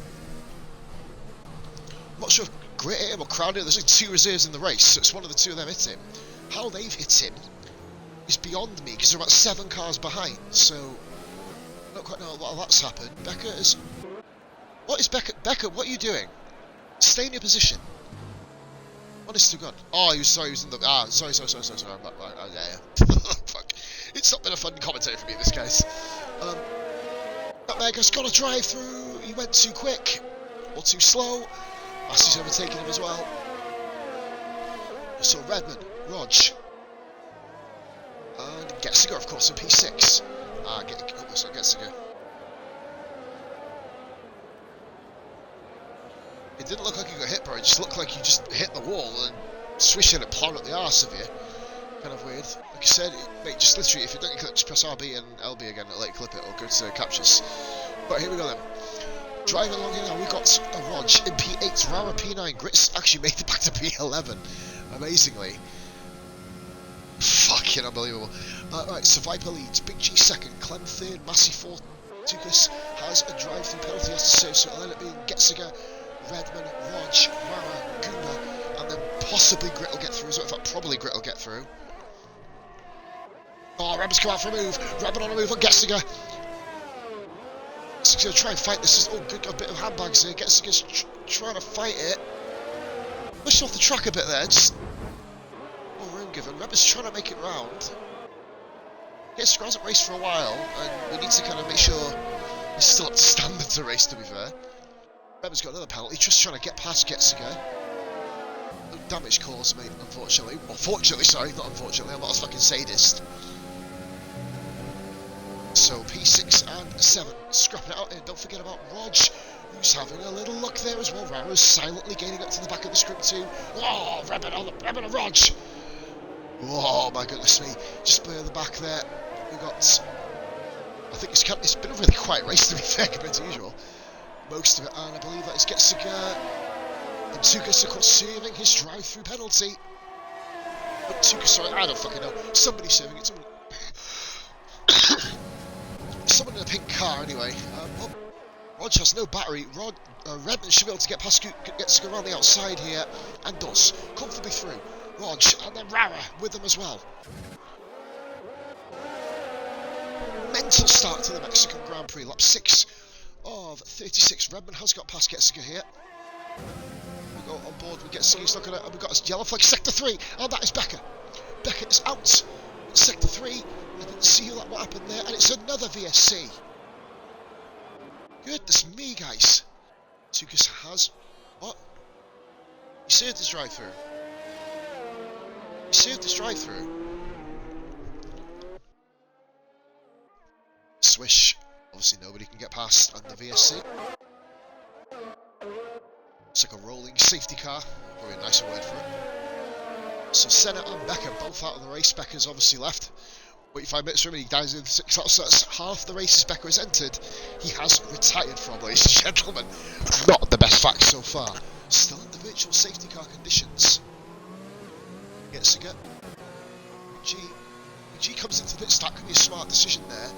I'm not sure if Grit hit him or Crowder. There's only 2 reserves in the race, so it's one of the 2 of them hit him. How they've hit him is beyond me, because they're about 7 cars behind, so I don't quite know what that's happened. Becca is... What is Becca? Becca, what are you doing? Stay in your position. Honest to God. Oh, he was in the... sorry. I'm back. Oh, yeah. Fuck. It's not been a fun commentary for me, this guy's. That Mega's got a drive through. He went too quick. Or too slow. Massey's overtaken him as well. So Redman, Rog. And Getziger, of course, in P6. Almost not Getziger. It didn't look like you got hit, bro. It just looked like you just hit the wall and swished it and plowed up the arse of you. Kind of weird. Like I said, mate, just literally, if you don't clip, just press RB and LB again, it'll let you clip it, or go to captures. But here we go then. Driving along here now, we've got a Rog in P8, Rara P9. Grits actually made it back to P11, amazingly. Fucking unbelievable. Right, so Viper leads, Big G second, Clem third, Massey fourth. Tukas has a drive-through penalty he has to serve, so it'll end up being Getziger, Redman, Rog, Rara, Goomba, and then possibly Grit will get through as well. In fact, probably Grit will get through. Oh, Redman's come out for a move. Redman on a move on Getziger. Getziger's going to try and fight this. Oh, good, got a bit of handbags here. Getziger's trying to fight it. Pushed off the track a bit there. Just more room given. Redman's trying to make it round. Getziger hasn't raced for a while, and we need to kind of make sure he's still up to standards of race, to be fair. Redman's got another penalty, just trying to get past Getziger. No damage caused, mate, unfortunately. Well, fortunately, sorry, not unfortunately. I'm not a fucking sadist. So, P6 and 7, scrapping it out here. Don't forget about Rog, who's having a little look there as well. Rara's silently gaining up to the back of the script too. Oh, Redman and Rog! Oh, my goodness me. Just below the back there, we got... I think it's been a really quiet race, to be fair, compared to usual. Most of it, and I believe that is Getziger. And Tukas, of course, serving his drive-through penalty. But Tukas, sorry, I don't fucking know. Somebody's serving it, someone in a pink car, anyway. Rog has no battery. Redman should be able to get past Getziger around the outside here, and does. Comfortably through. Rog, and then Rara with them as well. Mental start to the Mexican Grand Prix. Lap 6 of 36. Redman has got past Getziger here. We go on board with Getziger. He's looking at, and we've got a yellow flag, Sector 3, and that is Becca. Becca is out. Sector 3. I didn't see what happened there, and it's another VSC. Goodness me, guys. Tukas has... What? He served his drive-through. He served his drive-through. Swish. Obviously nobody can get past on the VSC. It's like a rolling safety car. Probably a nicer word for it. So Senna and Becca both out of the race. Becca's obviously left. 45 minutes remaining, he dies in the 6 hours, so that's half the races Becker has entered. He has retired from, ladies and gentlemen. Not the best fact so far. Still in the virtual safety car conditions. Gets to get G comes into the pit stop. Could be a smart decision there.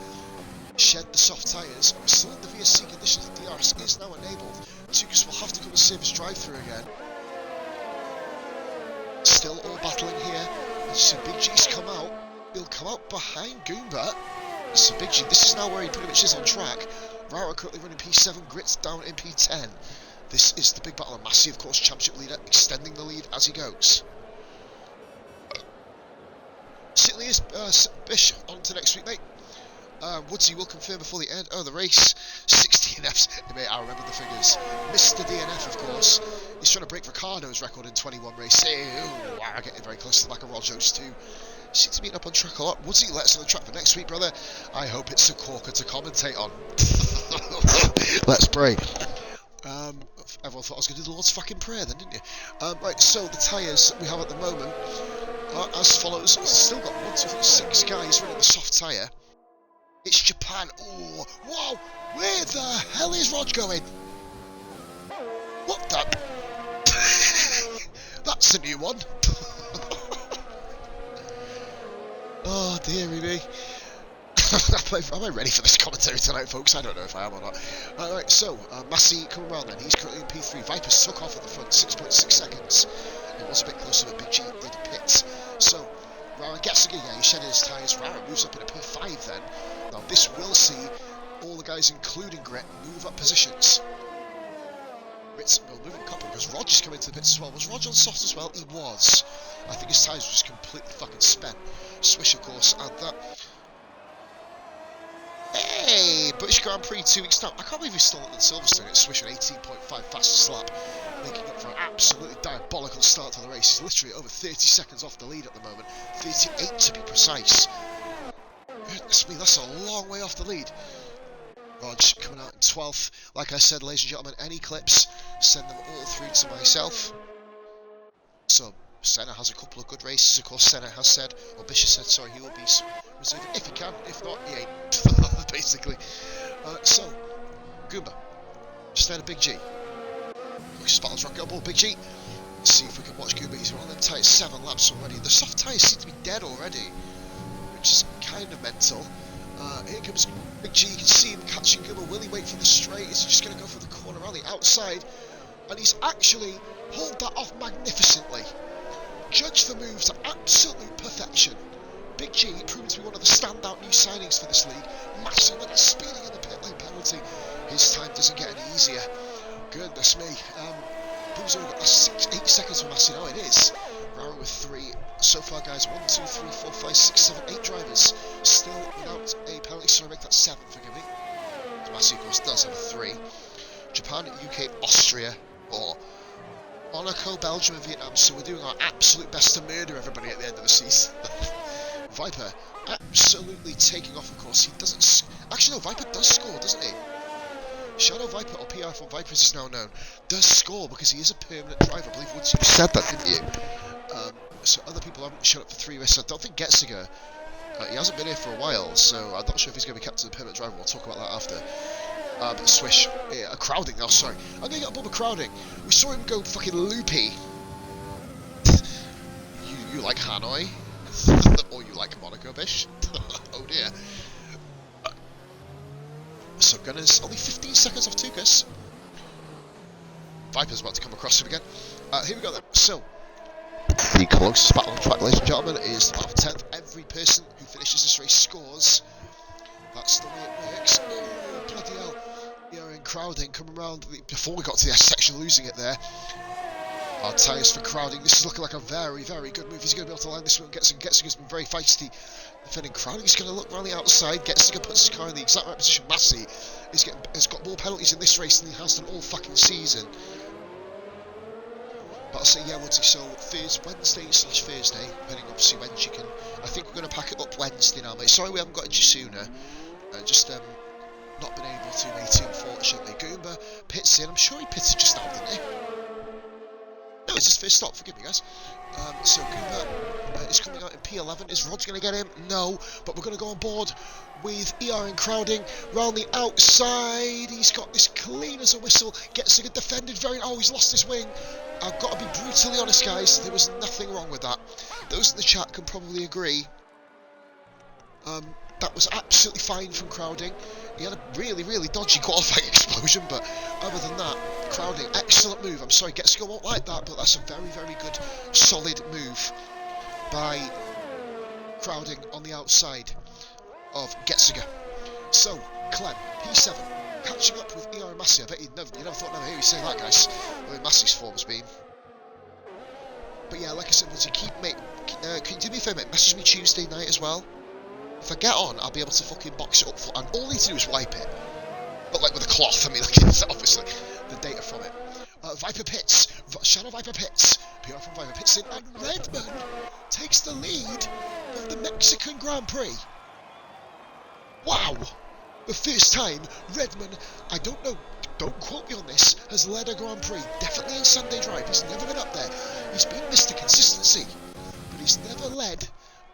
Shed the soft tyres. We're still in the VSC conditions. The DRS is now enabled. Tukas will have to come and save his drive-through again. Still all battling here. As you see Big G's come out. He'll come out behind Goomba. So Big G, this is now where he pretty much is on track. Rara currently running P7, Grits down in P10. This is the big battle, and Massey, of course, championship leader, extending the lead as he goes. Sittley is Bish on to next week, mate. Woodsy will confirm before the end. Oh, the race. 60 DNFs. Mate, I remember the figures. Mr. DNF, of course. He's trying to break Ricardo's record in 21 races. Oh, wow, getting very close to the back of Rogers too. Seems to be up on track a lot. Woodsy, let us on the track for next week, brother. I hope it's a corker to commentate on. Let's pray. Everyone thought I was going to do the Lord's fucking prayer then, didn't you? Right, so the tyres that we have at the moment are as follows. We've still got 1, 2, 3, 6 guys running the soft tyre. It's Japan. Oh, wow! Where the hell is Rog going? What the? That's a new one. Oh, dearie me. Am I ready for this commentary tonight, folks? I don't know if I am or not. Alright, so, Massey coming around then. He's currently in P3. Vipers took off at the front, 6.6 seconds. It was a bit closer, but Big G in the pits. So, Rara gets again, yeah, he's shedding his tyres. Rara moves up in a P5 then. Now, this will see all the guys, including Grit, move up positions. Grit's moving a couple because Roger's coming into the pits as well. Was Roger on soft as well? He was. I think his tyres were just completely fucking spent. Swish, of course, and that. Hey, British Grand Prix 2 weeks now. I can't believe he's still at Silverstone. It's Swish an 18.5 fastest lap, making up for an absolutely diabolical start to the race. He's literally over 30 seconds off the lead at the moment, 38 to be precise. Goodness me, that's a long way off the lead. Rog coming out in 12th. Like I said, ladies and gentlemen, any clips, send them all through to myself. So, Senna has a couple of good races, of course. Senna has said, or Bishop said, sorry, he will be reserving if he can. If not, he ain't. Basically. So, Goomba, just ahead of Big G. Spartans rocket on board Big G. Let's see if we can watch Goomba. He's on them tyres 7 laps already. The soft tyres seem to be dead already, which is kind of mental. Here comes Big G. You can see him catching Goomba. Will he wait for the straight? Is he just going to go for the corner around the outside? And he's actually pulled that off magnificently. Judge the move to absolute perfection. Big G proving to be one of the standout new signings for this league. Massey went speeding in the pit lane penalty. His time doesn't get any easier. Goodness me. Boo's only got 8 seconds for Massey. Now it is. Rara with 3. So far, guys, 1, 2, 3, 4, 5, 6, 7, 8 drivers. Still without a penalty. Sorry, make that 7, forgive me. Massey, of course, does have a 3. Japan, UK, Austria, or Monaco, Belgium and Vietnam, so we're doing our absolute best to murder everybody at the end of the season. Viper absolutely taking off, of course. He doesn't... Actually, no, Viper does score, doesn't he? Shadow Viper, or PR for Viper as he's now known, does score because he is a permanent driver. I believe once you said that, didn't you? So other people haven't shown up for 3 races. I don't think Getziger, he hasn't been here for a while, so I'm not sure if he's going to be kept as a permanent driver. We'll talk about that after. Swish, yeah, crowding now, sorry. I'm going to get a Bubba crowding. We saw him go fucking loopy. you like Hanoi? Or you like Monaco, Bish? Oh dear. So Gunners, only 15 seconds off Tukas. Viper's about to come across him again. Here we go then. So, the closest battle on track, ladies and gentlemen, is the battle for 10th. Every person who finishes this race scores. That's the way it works. Oh, bloody hell. Yeah, in crowding, coming round before we got to the S section, losing it there. Our tyres for crowding. This is looking like a very, very good move. He's going to be able to line this one. Getzinger's been very feisty. Defending crowding. He's going to look around the outside. Getzinger puts his car in the exact right position. Massey has got more penalties in this race than he has done all fucking season. But I'll say, yeah, Woodsy, so Wednesday/Thursday, depending obviously when you can. I think we're going to pack it up Wednesday now, mate. Sorry we haven't got it sooner. Just not been able to, matey, unfortunately. Goomba pits in. I'm sure he pitted just now, didn't he? No, it's his first stop, forgive me guys. So Cooper is coming out in P11. Is Rod's going to get him? No, but we're going to go on board with ER and crowding round the outside. He's got this clean as a whistle. Gets a good defended very... Oh, he's lost his wing. I've got to be brutally honest, guys. There was nothing wrong with that. Those in the chat can probably agree. That was absolutely fine from crowding. He had a really, really dodgy qualifying explosion, but other than that, crowding, excellent move. I'm sorry, Getsuga won't like that, but that's a very, very good, solid move by crowding on the outside of Getsuga. So, Clem, P7, catching up with ER and Massey. I bet you never thought I'd hear you say that, guys. The way Massey's form has been. But yeah, like I said, once you can you do me a favour, mate? Message me Tuesday night as well. If I get on, I'll be able to fucking box it up for, and all I need to do is wipe it. But like with a cloth, I mean, like, obviously, the data from it. Viper Pits, Shadow Viper Pits, PR from Viper Pits in, and Redmond takes the lead of the Mexican Grand Prix. Wow! The first time Redmond, I don't know, don't quote me on this, has led a Grand Prix, definitely in Sunday Drive. He's never been up there. He's been Mr. Consistency, but he's never led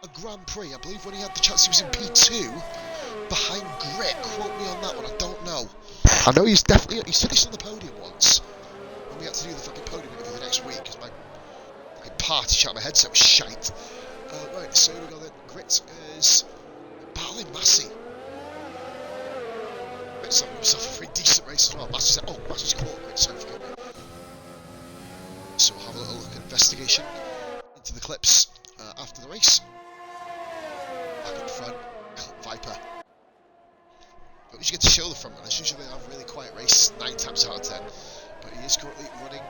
a Grand Prix. I believe when he had the chance he was in P2 behind Grit. Quote me on that one, I don't know. I know he's finished on the podium once when we had to do the fucking podium interview the next week because my fucking party shot my headset was shite. Right, so we got then. Grit is battling Massey. Grit's having himself a very decent race as well. Massey's caught Grit, so forgive me. So we'll have a little look at investigation into the clips after the race. Back up front, Viper. But we should get to show the front runners. Usually they have a really quiet race 9 times out of 10. But he is currently running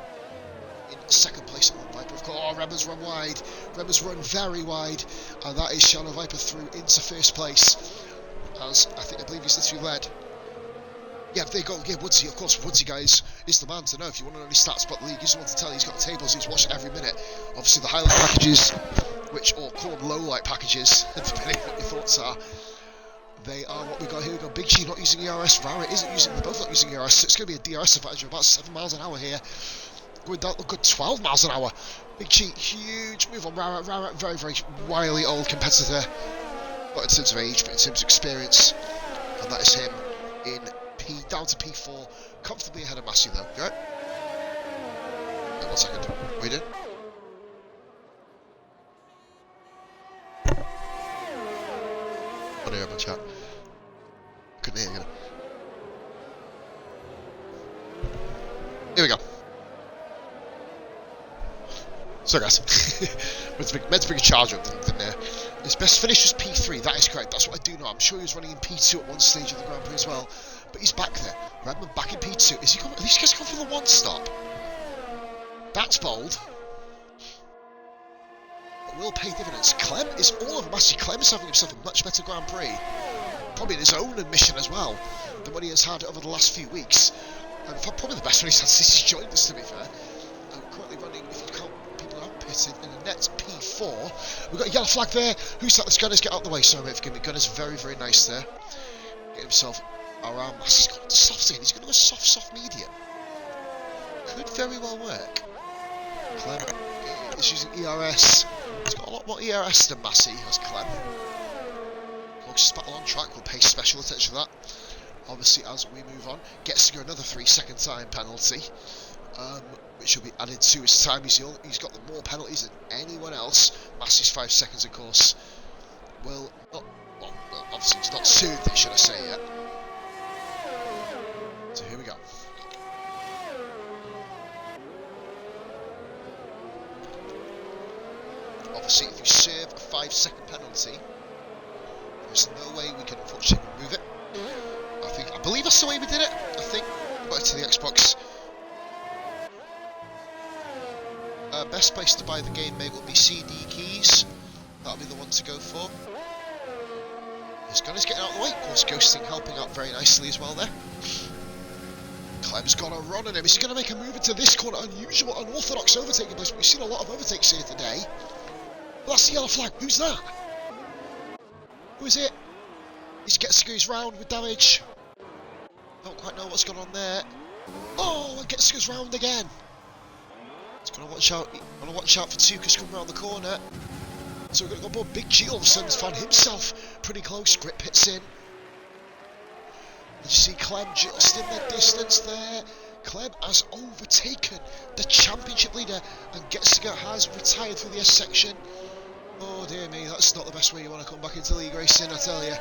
in second place on Viper. Of course, oh, Rema's run wide. Rema's run very wide. And that is Shadow Viper through into first place. As I believe he's literally led. Yeah, there you go. Yeah, Woodsy, of course. Woodsy, guys, is the man to know. If you want to know any stats about the league, he's the one to tell you. He's got the tables. He's watched every minute. Obviously, the highlight packages, or call them low light packages, depending on what your thoughts are. They are what we got here. We got Big G not using ERS. Rara isn't using. They're both not using ERS. So it's going to be a DRS advantage of about 7 miles an hour here. Going down a good 12 miles an hour. Big G, huge move on Rara. Rara, very, very wily old competitor. Not in terms of age, but in terms of experience. And that is him in down to P4. Comfortably ahead of Massey though. You right? Wait 1 second. What are you doing? I don't hear my chat. Couldn't hear you. Here we go. So guys, meant to bring a charger up than there. His best finish was P3, that is correct, that's what I do know. I'm sure he was running in P2 at one stage of the Grand Prix as well. But he's back there. Redmond back in P2. Is he going? Are these guys going for the one stop? That's bold. But will pay dividends. Clem is all over Massey. Clem is having himself a much better Grand Prix. Probably in his own admission as well, than what he has had over the last few weeks. And probably the best one he's had since he's joined us, to be fair. Currently running, if you count people who have pitted, in a net P4. We've got a yellow flag there. Who's that? Let's Gunners get out of the way. Sorry, mate, forgive me. Gunners very, very nice there. Getting himself around. He's got the soft again. He's going to go soft medium. Could very well work. Clem is using ERS. He's got a lot more ERS than Massey, has Clem. Closest battle on track. We'll pay special attention to that. Obviously, as we move on, gets to go another 3-second time penalty, which will be added to his time. He's got the more penalties than anyone else. Massey's 5 seconds, of course, will not. Well, obviously, it's not served it, should I say yet. So here we go. Obviously, if you serve a 5-second penalty, there's no way we can unfortunately remove it. I believe that's the way we did it. I think. Back to the Xbox. Best place to buy the game, mate, will be CD keys. That'll be the one to go for. His gunner's getting out of the way. Of course, Ghosting helping out very nicely as well there. Clem's got a run on him. He's going to make a move into this corner. Unusual, unorthodox overtaking place. We've seen a lot of overtakes here today. Well, that's the yellow flag. Who's that? Who is it? He gets screws round with damage. Don't quite know what's going on there. Oh, and gets screws round again. He's gonna watch out. Gonna watch out for Tukas coming around the corner. So we're gonna go board. Big G all of a sudden found himself pretty close. Grip hits in. You see Clem just in the distance there. Clem has overtaken the championship leader and gets to get has retired through the S section. Oh dear me, that's not the best way you want to come back into league racing, I tell you.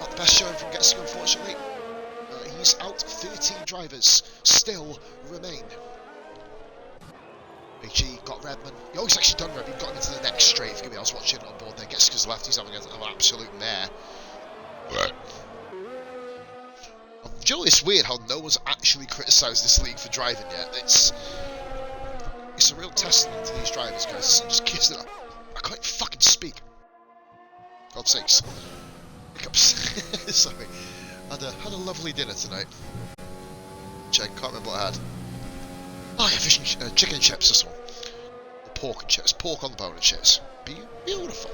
Not the best showing from Getziger, unfortunately. He's out. 13 drivers still remain. BG got Redman. Oh, he's actually done Redman. Got him into the next straight. Forgive me, I was watching it on board there. Getziger's left. He's having an absolute mare. Do you know, it's weird how no one's actually criticised this league for driving yet. It's a real testament to these drivers, guys. It just gives it up. I can't fucking speak. God's sakes. Hiccups. Sorry. Had a lovely dinner tonight. Can't remember what I had. Oh yeah, fish and chicken and chips, this one. Pork and chips. Pork on the bone and chips. Beautiful.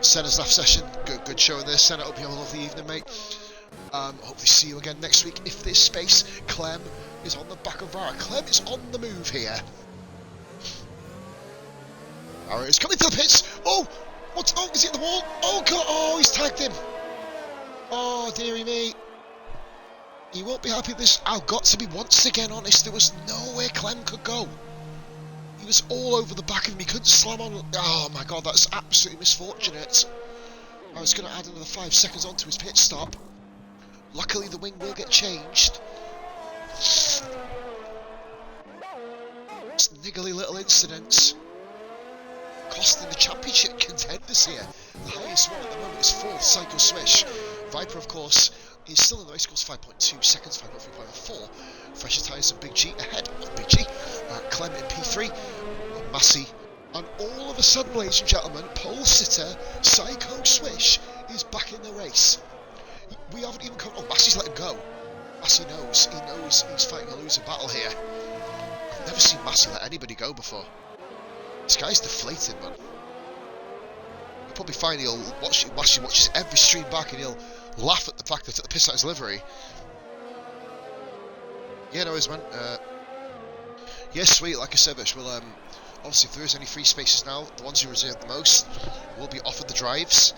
Senna's last session. Good showing there. Senna, hope you have a lovely evening, mate. Hopefully see you again next week if there's space. Clem is on the back of Vara. Clem is on the move here. Vara is coming to the pits. Oh! What's... Oh, is he at the wall? Oh, God! Oh, he's tagged him. Oh, dearie me. He won't be happy with this. I've got to be once again honest. There was nowhere Clem could go. He was all over the back of him. He couldn't slam on. Oh, my God. That's absolutely misfortunate. I was going to add another 5 seconds onto his pit stop. Luckily, the wing will get changed. Just niggly little incidents costing the championship contenders here. The highest one at the moment is 4th, Psycho Swish. Viper, of course, is still in the race, scores 5.2 seconds, 5.3.4. Fresher tyres and Big G ahead of Big G. Clem in P3, Massey. And all of a sudden, ladies and gentlemen, pole sitter Psycho Swish is back in the race. We haven't even come... Oh, Massey's let him go. Massey knows. He knows he's fighting a losing battle here. I've never seen Massey let anybody go before. This guy's deflated, man. You'll probably find he'll watch... Massey watches every stream back and he'll laugh at the fact that at the piss out his livery. Yeah, no worries, man. Yeah, sweet. Like I said, Vish, we'll... obviously, if there is any free spaces now, the ones who reserve the most will be offered the drives.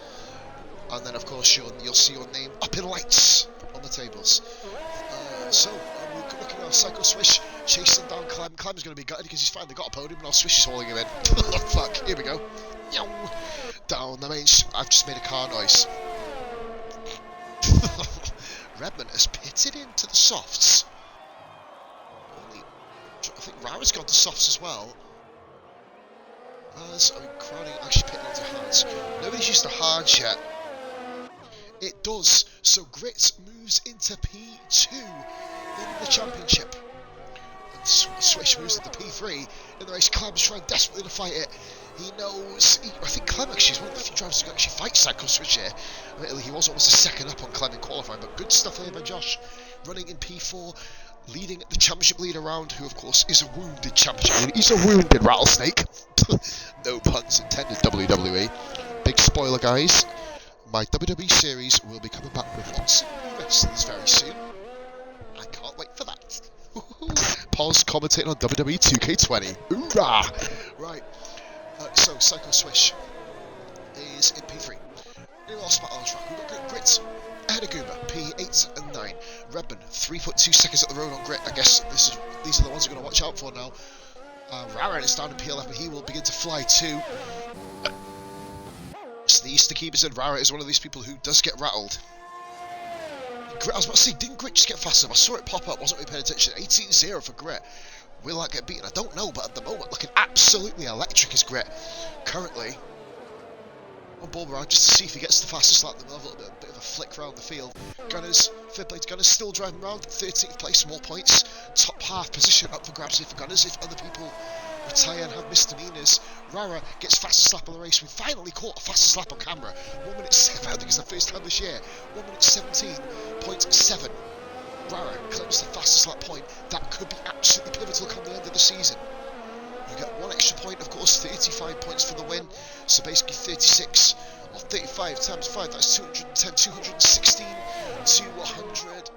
And then, of course, you'll see your name up in lights on the tables. So, we're looking at Psycho Swish chasing down Clem. Clem's going to be gutted because he's finally got a podium, and now Swish is hauling him in. Oh, fuck, here we go. Down the main... I've just made a car noise. Redman has pitted into the softs. I think Rara's gone to softs as well. Crowding actually pitting into hards. Nobody's used the hards yet. It does. So Grit moves into P2 in the championship. And Swish moves into P3 in the race. Clem's trying desperately to fight it. He knows... I think Clem actually is one of the few drivers who can actually fight Psycho Swish here. Admittedly, he was almost a second up on Clem in qualifying, but good stuff here by Josh. Running in P4, leading the championship lead around, who of course is a wounded championship leader. He's a wounded rattlesnake. No puns intended, WWE. Big spoiler, guys. My WWE series will be coming back with lots of new wrestlers very soon. I can't wait for that. Pause commentating on WWE 2K20. Hoorah! Right. So, Psycho Swish is in P3. New all spot on track. We've got Grit ahead of Goober, P8 and 9. Redman, 3.2 seconds at the road on Grit. I guess these are the ones we're going to watch out for now. Rara is down in P11, but he will begin to fly too. Sneeze to keep it in. Rara is one of these people who does get rattled. Grit, I was about to say, didn't Grit just get faster? I saw it pop up, wasn't really paying attention. 18-0 for Grit. Will that get beaten? I don't know, but at the moment, looking absolutely electric is Grit. Currently, on board around just to see if he gets the fastest lap. Then we'll have a little bit of a flick around the field. Gunners, third place Gunners still driving around. 13th place, more points. Top half position up for grabs here for Gunners. If other people retire and have misdemeanors, Rara gets fastest lap on the race. We finally caught a fastest lap on camera. 1 minute 7. I think it's the first time this year. 1 minute 17.7. Rara claims the fastest lap point. That could be absolutely pivotal come the end of the season. You get one extra point, of course, 35 points for the win. So basically 36 or 35 times 5, that's 210, 216 to 100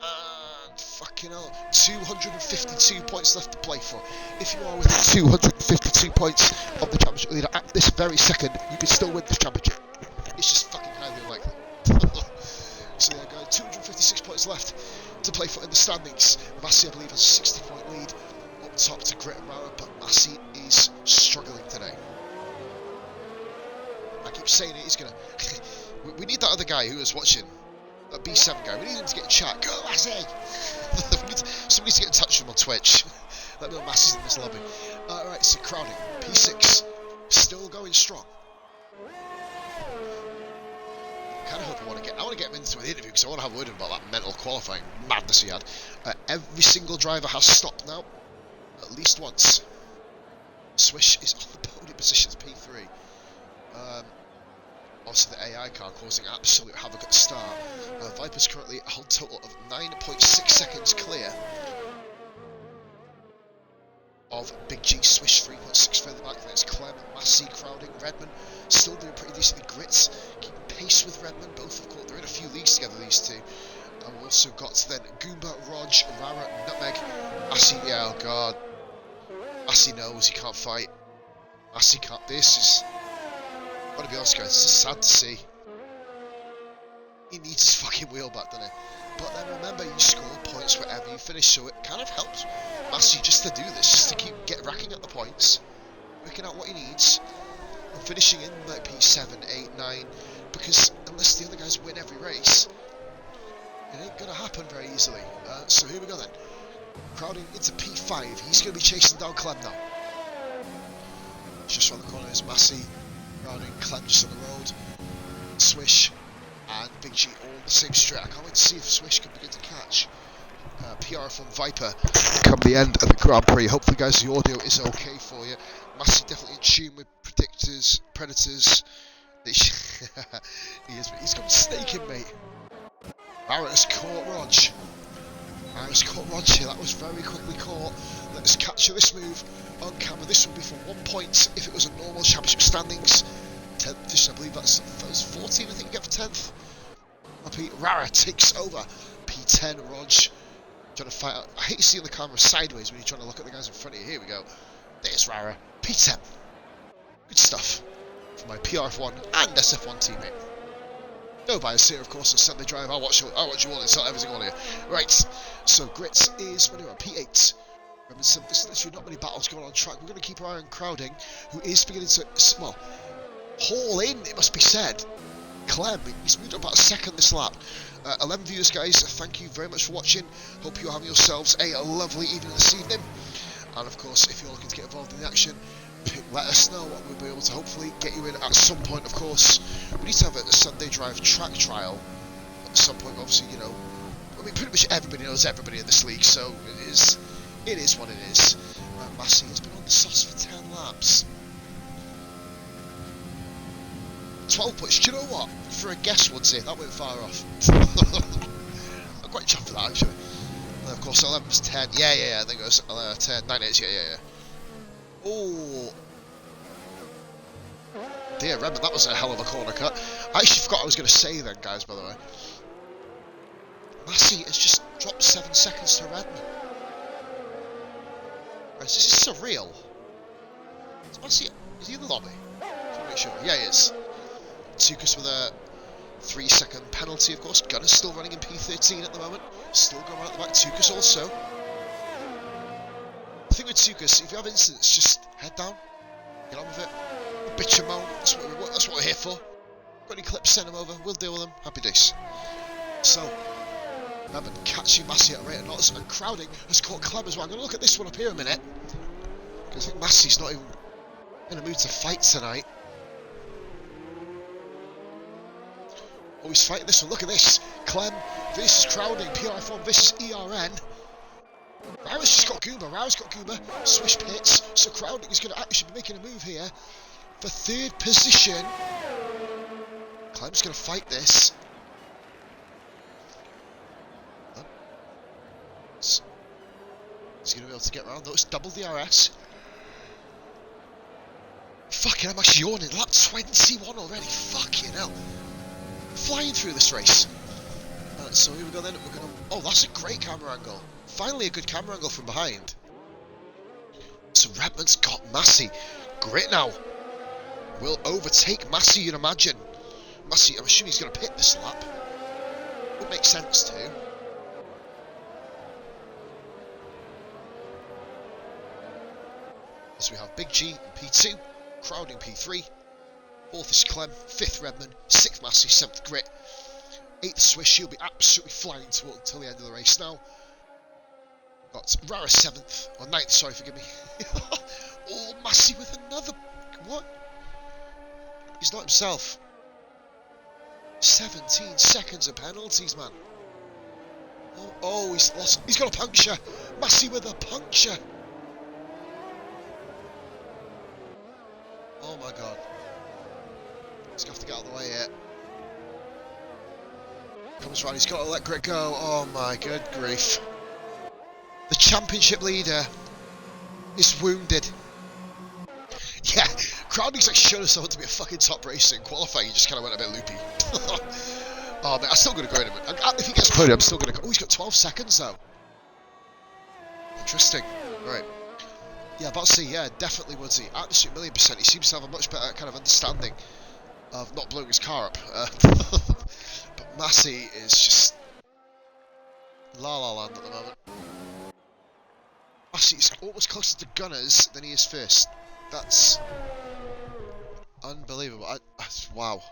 and Fucking hell, 252 points left to play for. If you are within 252 points of the championship leader at this very second, you can still win the championship. It's just fucking highly unlikely. So there you go, 256 points left to play for in the standings. Massey, I believe, has a 60-point lead up top to Grit and Rara, but Massey is struggling today. I keep saying it, he's gonna... we need that other guy who was watching, that B7 guy, we need him to get in chat. Go Massey! Somebody needs to get in touch with him on Twitch. Let me know Massey's in this lobby. Alright, so crowding, P6, still going strong. I hope I want to get him into the interview because I want to have a word with him about that mental qualifying madness he had. Every single driver has stopped now, at least once. Swish is on the podium positions, P3. Also the AI car causing absolute havoc at the start. Viper's currently a whole total of 9.6 seconds clear of Big G. Swish 3.6 further back. There's Clem, Massey, crowding, Redman still doing pretty decently. Grits keeping pace with Redman. Both of course they're in a few leagues together, these two. And we've also got then Goomba, Rog, Rara, Nutmeg, Assy. Yeah, oh god, Assy knows he can't fight. Assy can't. This is, I gotta be honest guys, this is sad to see. He needs his fucking wheel back, doesn't he? But then remember, you score points wherever you finish, so it kind of helps Massey just to do this, just to keep racking up the points, working out what he needs, and finishing in like P7, 8, 9, because unless the other guys win every race, it ain't gonna happen very easily. So here we go then. Crowding into P5, he's gonna be chasing down Clem now. Just around the corner is Massey, crowding, Clem just on the road, Swish and Big G all the same straight. I can't wait to see if Swish can begin to catch PR from Viper come the end of the Grand Prix. Hopefully guys the audio is okay for you. Massey definitely in tune with predictors, predators. He's got snaking, mate. Barrett's caught Rog. Barrett's caught Rog here. That was very quickly caught. Let us capture this move on camera. This would be for 1 point if it was a normal championship standings. 10th position, I believe that's 14, I think you get for 10th. Rara takes over. P10, Rog trying to fight out. I hate seeing the camera sideways when you're trying to look at the guys in front of you. Here we go. There's Rara. P10. Good stuff for my PRF1 and SF1 teammate. No bias here, of course, on Sunday Drive. I'll watch you all and tell everything on here. Right, so Grits is running around P8. Remember, there's literally not many battles going on track. We're going to keep our eye on crowding, who is beginning to, well, haul in, it must be said. Clem, he's moved up about a second this lap. 11 viewers, guys, thank you very much for watching. Hope you're having yourselves a lovely evening this evening. And of course, if you're looking to get involved in the action, let us know. We'll be able to hopefully get you in at some point. Of course, we need to have a Sunday Drive track trial at some point. Obviously, you know, I mean, pretty much everybody knows everybody in this league, so it is what it is. Massey has been on the sauce for 10 laps. 12 points. Do you know what? For a guess, would say that went far off. I'm quite chuffed for that actually. And of course, 11 was 10. Yeah. I think it was 10. 9 is. Yeah. Oh dear, Redmond, that was a hell of a corner cut. I actually forgot I was going to say then, guys. By the way, Massey has just dropped 7 seconds to Redmond. Right, this is surreal. Is Massey? Is he in the lobby? I'm not sure. Yeah, he is. Tukas with a 3-second penalty, of course. Gunner's still running in P13 at the moment. Still going right at the back. Tukas also. The thing with Tukas, if you have incidents, just head down, get on with it, bitch and moan. That's what we're here for. Got any clips? Send them over. We'll deal with them. Happy days. So, remember, catching Massey at a rate of knots, and crowding has caught Clem as well. I'm going to look at this one up here a minute, because I think Massey's not even in a mood to fight tonight. Oh, he's fighting this one. Look at this. Clem versus crowding. PRF1 versus ERN. Rara's just got Goomba. Rara's got Goomba. Swish pits. So crowding is going to actually be making a move here for 3rd position. Clem's going to fight this. He's going to be able to get around. Though it's double DRS. Fucking, I'm actually yawning. Lap 21 already. Fucking hell. Flying through this race. Right, so here we go then. We're gonna. Oh, that's a great camera angle. Finally, a good camera angle from behind. So Redmond's got Massey. Great now. Will overtake Massey, you'd imagine. Massey, I'm assuming he's going to pit this lap. Would make sense too. So we have Big G in P2, Crowding P3, 4th is Clem, 5th Redmond, 6th Massey, 7th Grit, 8th Swish. She'll be absolutely flying until the end of the race now. Got Rara 7th, or 9th, sorry, forgive me. Oh, Massey with another. What? He's not himself. 17 seconds of penalties, man. Oh, he's lost. He's got a puncture. Massey with a puncture. Oh my god. He's going to have to get out of the way here. Comes round, he's got to let Grit go. Oh my good grief. The championship leader is wounded. Yeah, Crowding's like shown himself to be a fucking top racer in qualifying. He just kind of went a bit loopy. Oh man, I'm still going to go in him. If he gets podium, I'm still going to go. Oh, he's got 12 seconds though. Interesting. Right. Yeah, about to say, yeah, definitely Woodsy. Absolutely 1,000,000%. He seems to have a much better kind of understanding of not blowing his car up. But Massey is just la la land at the moment. Massey's almost closer to Gunners than he is first. That's unbelievable. Wow.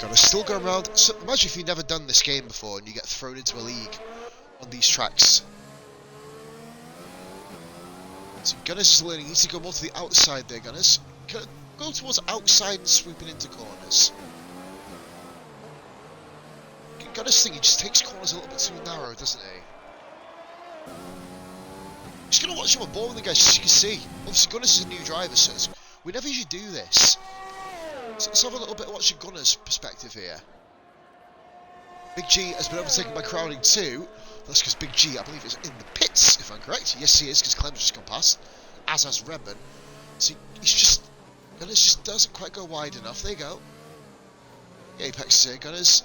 Gunners still going around. So imagine if you've never done this game before and you get thrown into a league on these tracks. So Gunners is learning. You need to go more to the outside there, Gunners. Go towards outside and swooping into corners. Gunners thing, he just takes corners a little bit too narrow, doesn't he? Just gonna watch him on board with the guys, just so you can see. Obviously, Gunners is a new driver, so we never usually do this. So let's have a little bit of watching Gunners' perspective here. Big G has been overtaken by Crowding too. That's because Big G, I believe, is in the pits, if I'm correct. Yes, he is, because Clem's just gone past, as has Redmond. So he's just... Gunners just doesn't quite go wide enough. There you go. Apex here, Gunners.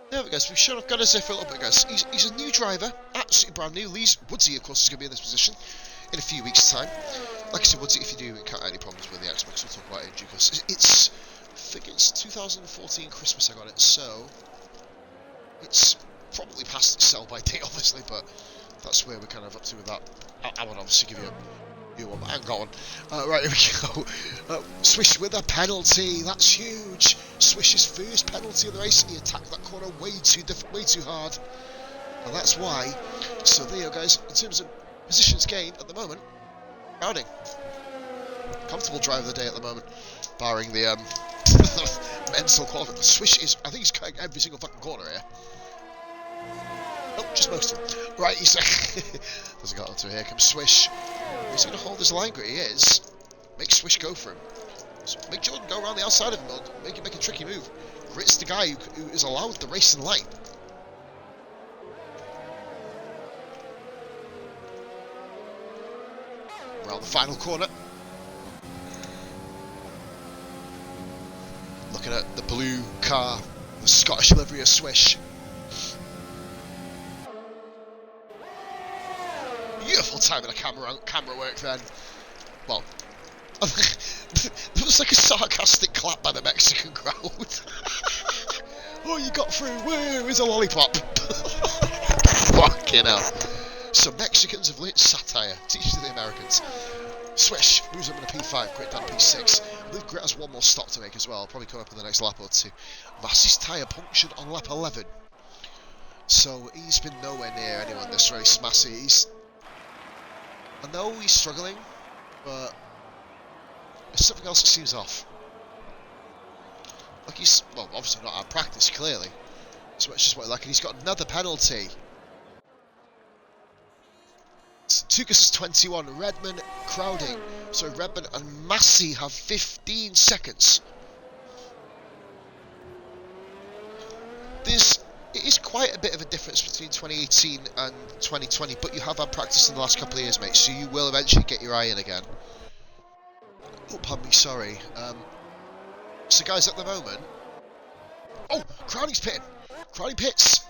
There we go, so we've shown off Gunners there for a little bit, guys. He's a new driver, absolutely brand new. Woodsy, of course, is going to be in this position in a few weeks' time. Like I said, Woodsy, if you do encounter any problems with the Xbox, we'll talk about it in due course. I think it's 2014 Christmas I got it, so it's probably past its sell-by date, obviously, but that's where we're kind of up to with that. I would obviously give you a new one, but I haven't got one. Right, here we go. Swish with a penalty, that's huge. Swish's first penalty of the race, and he attacked that corner way too hard. And that's why. So there you go, guys. In terms of positions gained at the moment, Crowding. Comfortable driver of the day at the moment, barring the mental quality. The Swish is, I think he's cutting every single fucking corner here. Nope, just most of them. Right, he's doesn't got onto here. Comes Swish. He's going to hold his line, Grit. He is. Make Swish go for him. So make Jordan go around the outside of him, make a tricky move. Grit's the guy who is allowed the racing line. Around the final corner. Looking at the blue car, the Scottish livery of Swish. Beautiful timing of camera work then. Well, there was like a sarcastic clap by the Mexican crowd. Oh, you got through. Woo, here's a lollipop. Fucking hell. So Mexicans have learnt satire. Teach to the Americans. Swish moves up in a P5, Grit down to P6. I believe Grit has one more stop to make as well. Probably come up in the next lap or two. Massey's tyre punctured on lap 11. So he's been nowhere near anyone this race. Massey, I know he's struggling, but there's something else that seems off. Like he's, well, obviously not out of practice, clearly. So it's just what like, and he's got another penalty. Tukas is 21, Redmond, Crowding. So Redmond and Massey have 15 seconds. It is quite a bit of a difference between 2018 and 2020, but you have had practice in the last couple of years, mate, so you will eventually get your eye in again. Oh, pardon me, sorry. So guys, at the moment, Oh, Crowning's pitting. Crowning pits.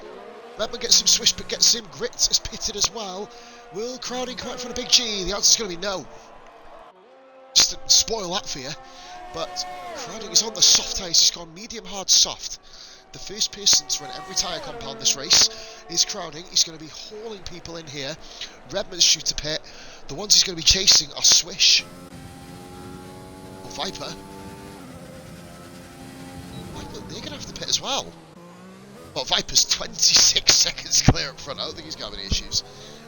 Redman gets him swish, but gets him. Grit is pitted as well. Will Crowning come out for the Big G? The answer's going to be no. Just to spoil that for you. But Crowning is on the soft tyres. He's gone medium, hard, soft. The first person to run every tyre compound this race is Crowning. He's going to be hauling people in here. Redman's shoot to pit. The ones he's going to be chasing are Swish or Viper. They're going to have to pit as well. But Viper's 26 seconds clear up front. I don't think he's going to have any issues.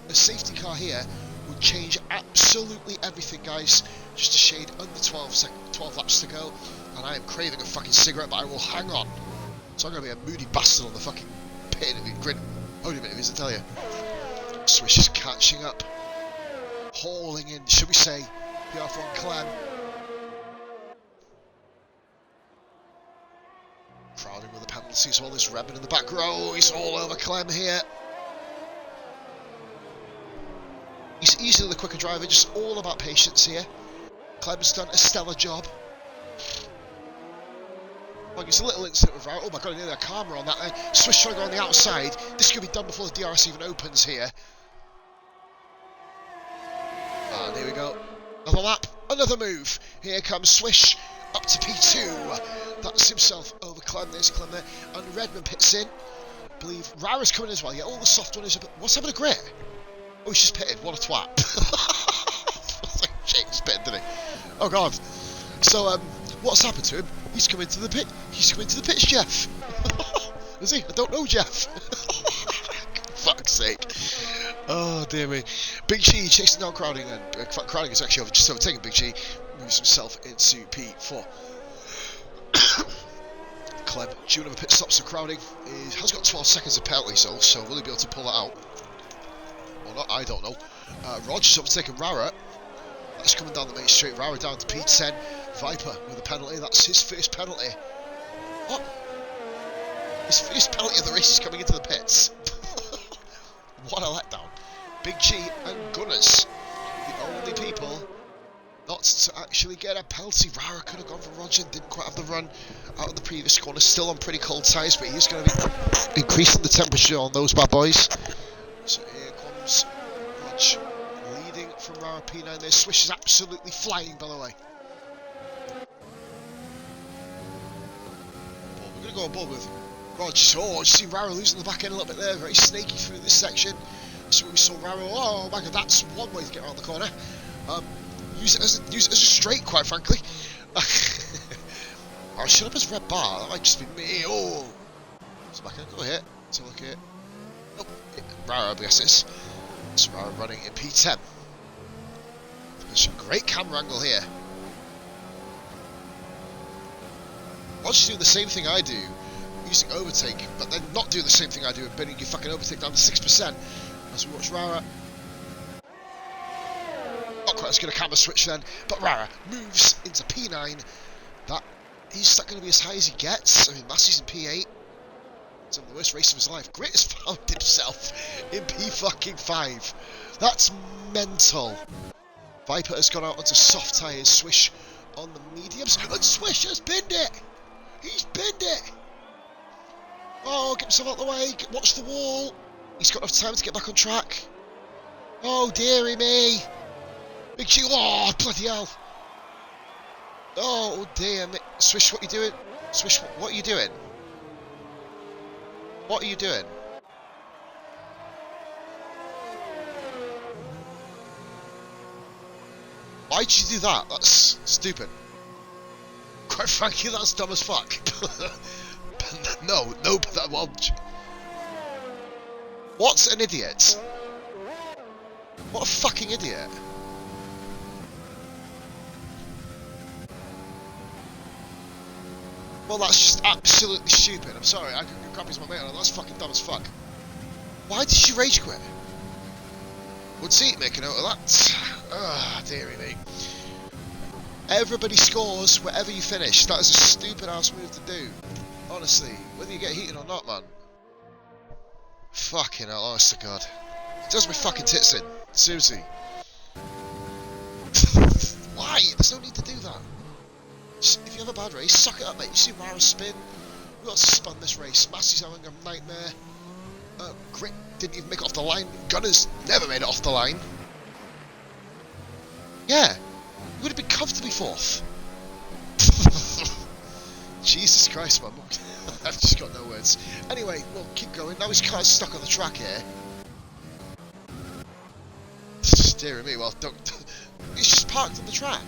A safety car here would change absolutely everything, guys. Just a shade under 12 laps to go. And I am craving a fucking cigarette, but I will hang on. So I'm going to be a moody bastard on the fucking pit grid. Hold a minute, I tell you. Swish is catching up. Hauling in, should we say, PR on Clem. Crowding with the penalty as well as Redman in the back row. He's all over Clem here. He's easily the quicker driver, just all about patience here. Clem's done a stellar job. Like it's a little incident with Rara. Oh my god, I nearly had a camera on that. Swish trying to go on the outside. This could be done before the DRS even opens here. And here we go. Another lap, another move. Here comes Swish up to P2. That's himself over Clem. There's Clem there. And Redman pits in. I believe Rara's coming as well. Yeah, all the soft runners are. What's happened to Grit? Oh, he's just pitted. What a twat. Shit, he's pitted, didn't he? Oh god. So, what's happened to him? He's come into the pit. He's come into the pitch, Jeff. Is he? I don't know, Jeff. Fuck's sake. Oh, dear me. Big G chasing down Crowding, and Crowding is actually just overtaking Big G. Moves himself into P4. Clem, due another pit stop, so Crowding has got 12 seconds of penalties, so will he be able to pull that out? Or not? I don't know. Roger's overtaking Rara. That's coming down the main straight. Rara down to P10. Viper with a penalty. That's his first penalty. What? His first penalty of the race is coming into the pits. What a letdown. Big G and Gunners, the only people not to actually get a penalty. Rara could have gone for Roger and didn't quite have the run out of the previous corner. Still on pretty cold tyres, but he's going to be increasing the temperature on those bad boys. So here comes Rog, leading from Rara P9 there. Swish is absolutely flying, by the way. We're going to go on board with Rog. Oh, you see Rara losing the back end a little bit there. Very snaky through this section. That's what we saw Rara. Oh my god, that's one way to get around the corner. Use it as a straight, quite frankly. I'll shut up as red bar. That might just be me. Oh, it's back in. Go ahead. Let's look at it. Oh, Rara, I guess it's. It's Rara running in P10. There's some great camera angle here. Watch you do the same thing I do, using overtake, but then not do the same thing I do and bending your fucking overtake down to 6%. As we watch Rara. Not quite as good a camera switch then, but Rara moves into P9. Is that going to be as high as he gets? I mean, Massey's in P8. It's the worst race of his life. Grit has found himself in P5. That's mental. Viper has gone out onto soft tyres. Swish on the mediums. And Swish has binned it! He's binned it! Oh, get himself out of the way. Watch the wall. He's got enough time to get back on track. Oh, dearie me. Big G. Oh, bloody hell. Oh, dear me. Swish, what are you doing? Swish, what are you doing? What are you doing? Why did you do that? That's stupid. Quite frankly, that's dumb as fuck. No, but that won't. What's an idiot? What a fucking idiot. Well, that's just absolutely stupid. I'm sorry, I can copy my mate on it. That's fucking dumb as fuck. Why did you rage quit? Would see it make a note of that. Ah, dearie me. Everybody scores wherever you finish. That is a stupid ass move to do. Honestly, whether you get heated or not, man. Fucking hell, honest to God. It does my fucking tits in. Seriously. Why? There's no need to do that. Just, if you have a bad race, suck it up, mate. You see Rara spin. Who else spun this race? Massey's having a nightmare. Grit didn't even make it off the line. Gunners never made it off the line. Yeah, he would have been comfortably fourth. Jesus Christ, man. I've just got no words. Anyway, we'll keep going. Now his car's stuck on the track here. Dear me, well, don't. It's just parked on the track.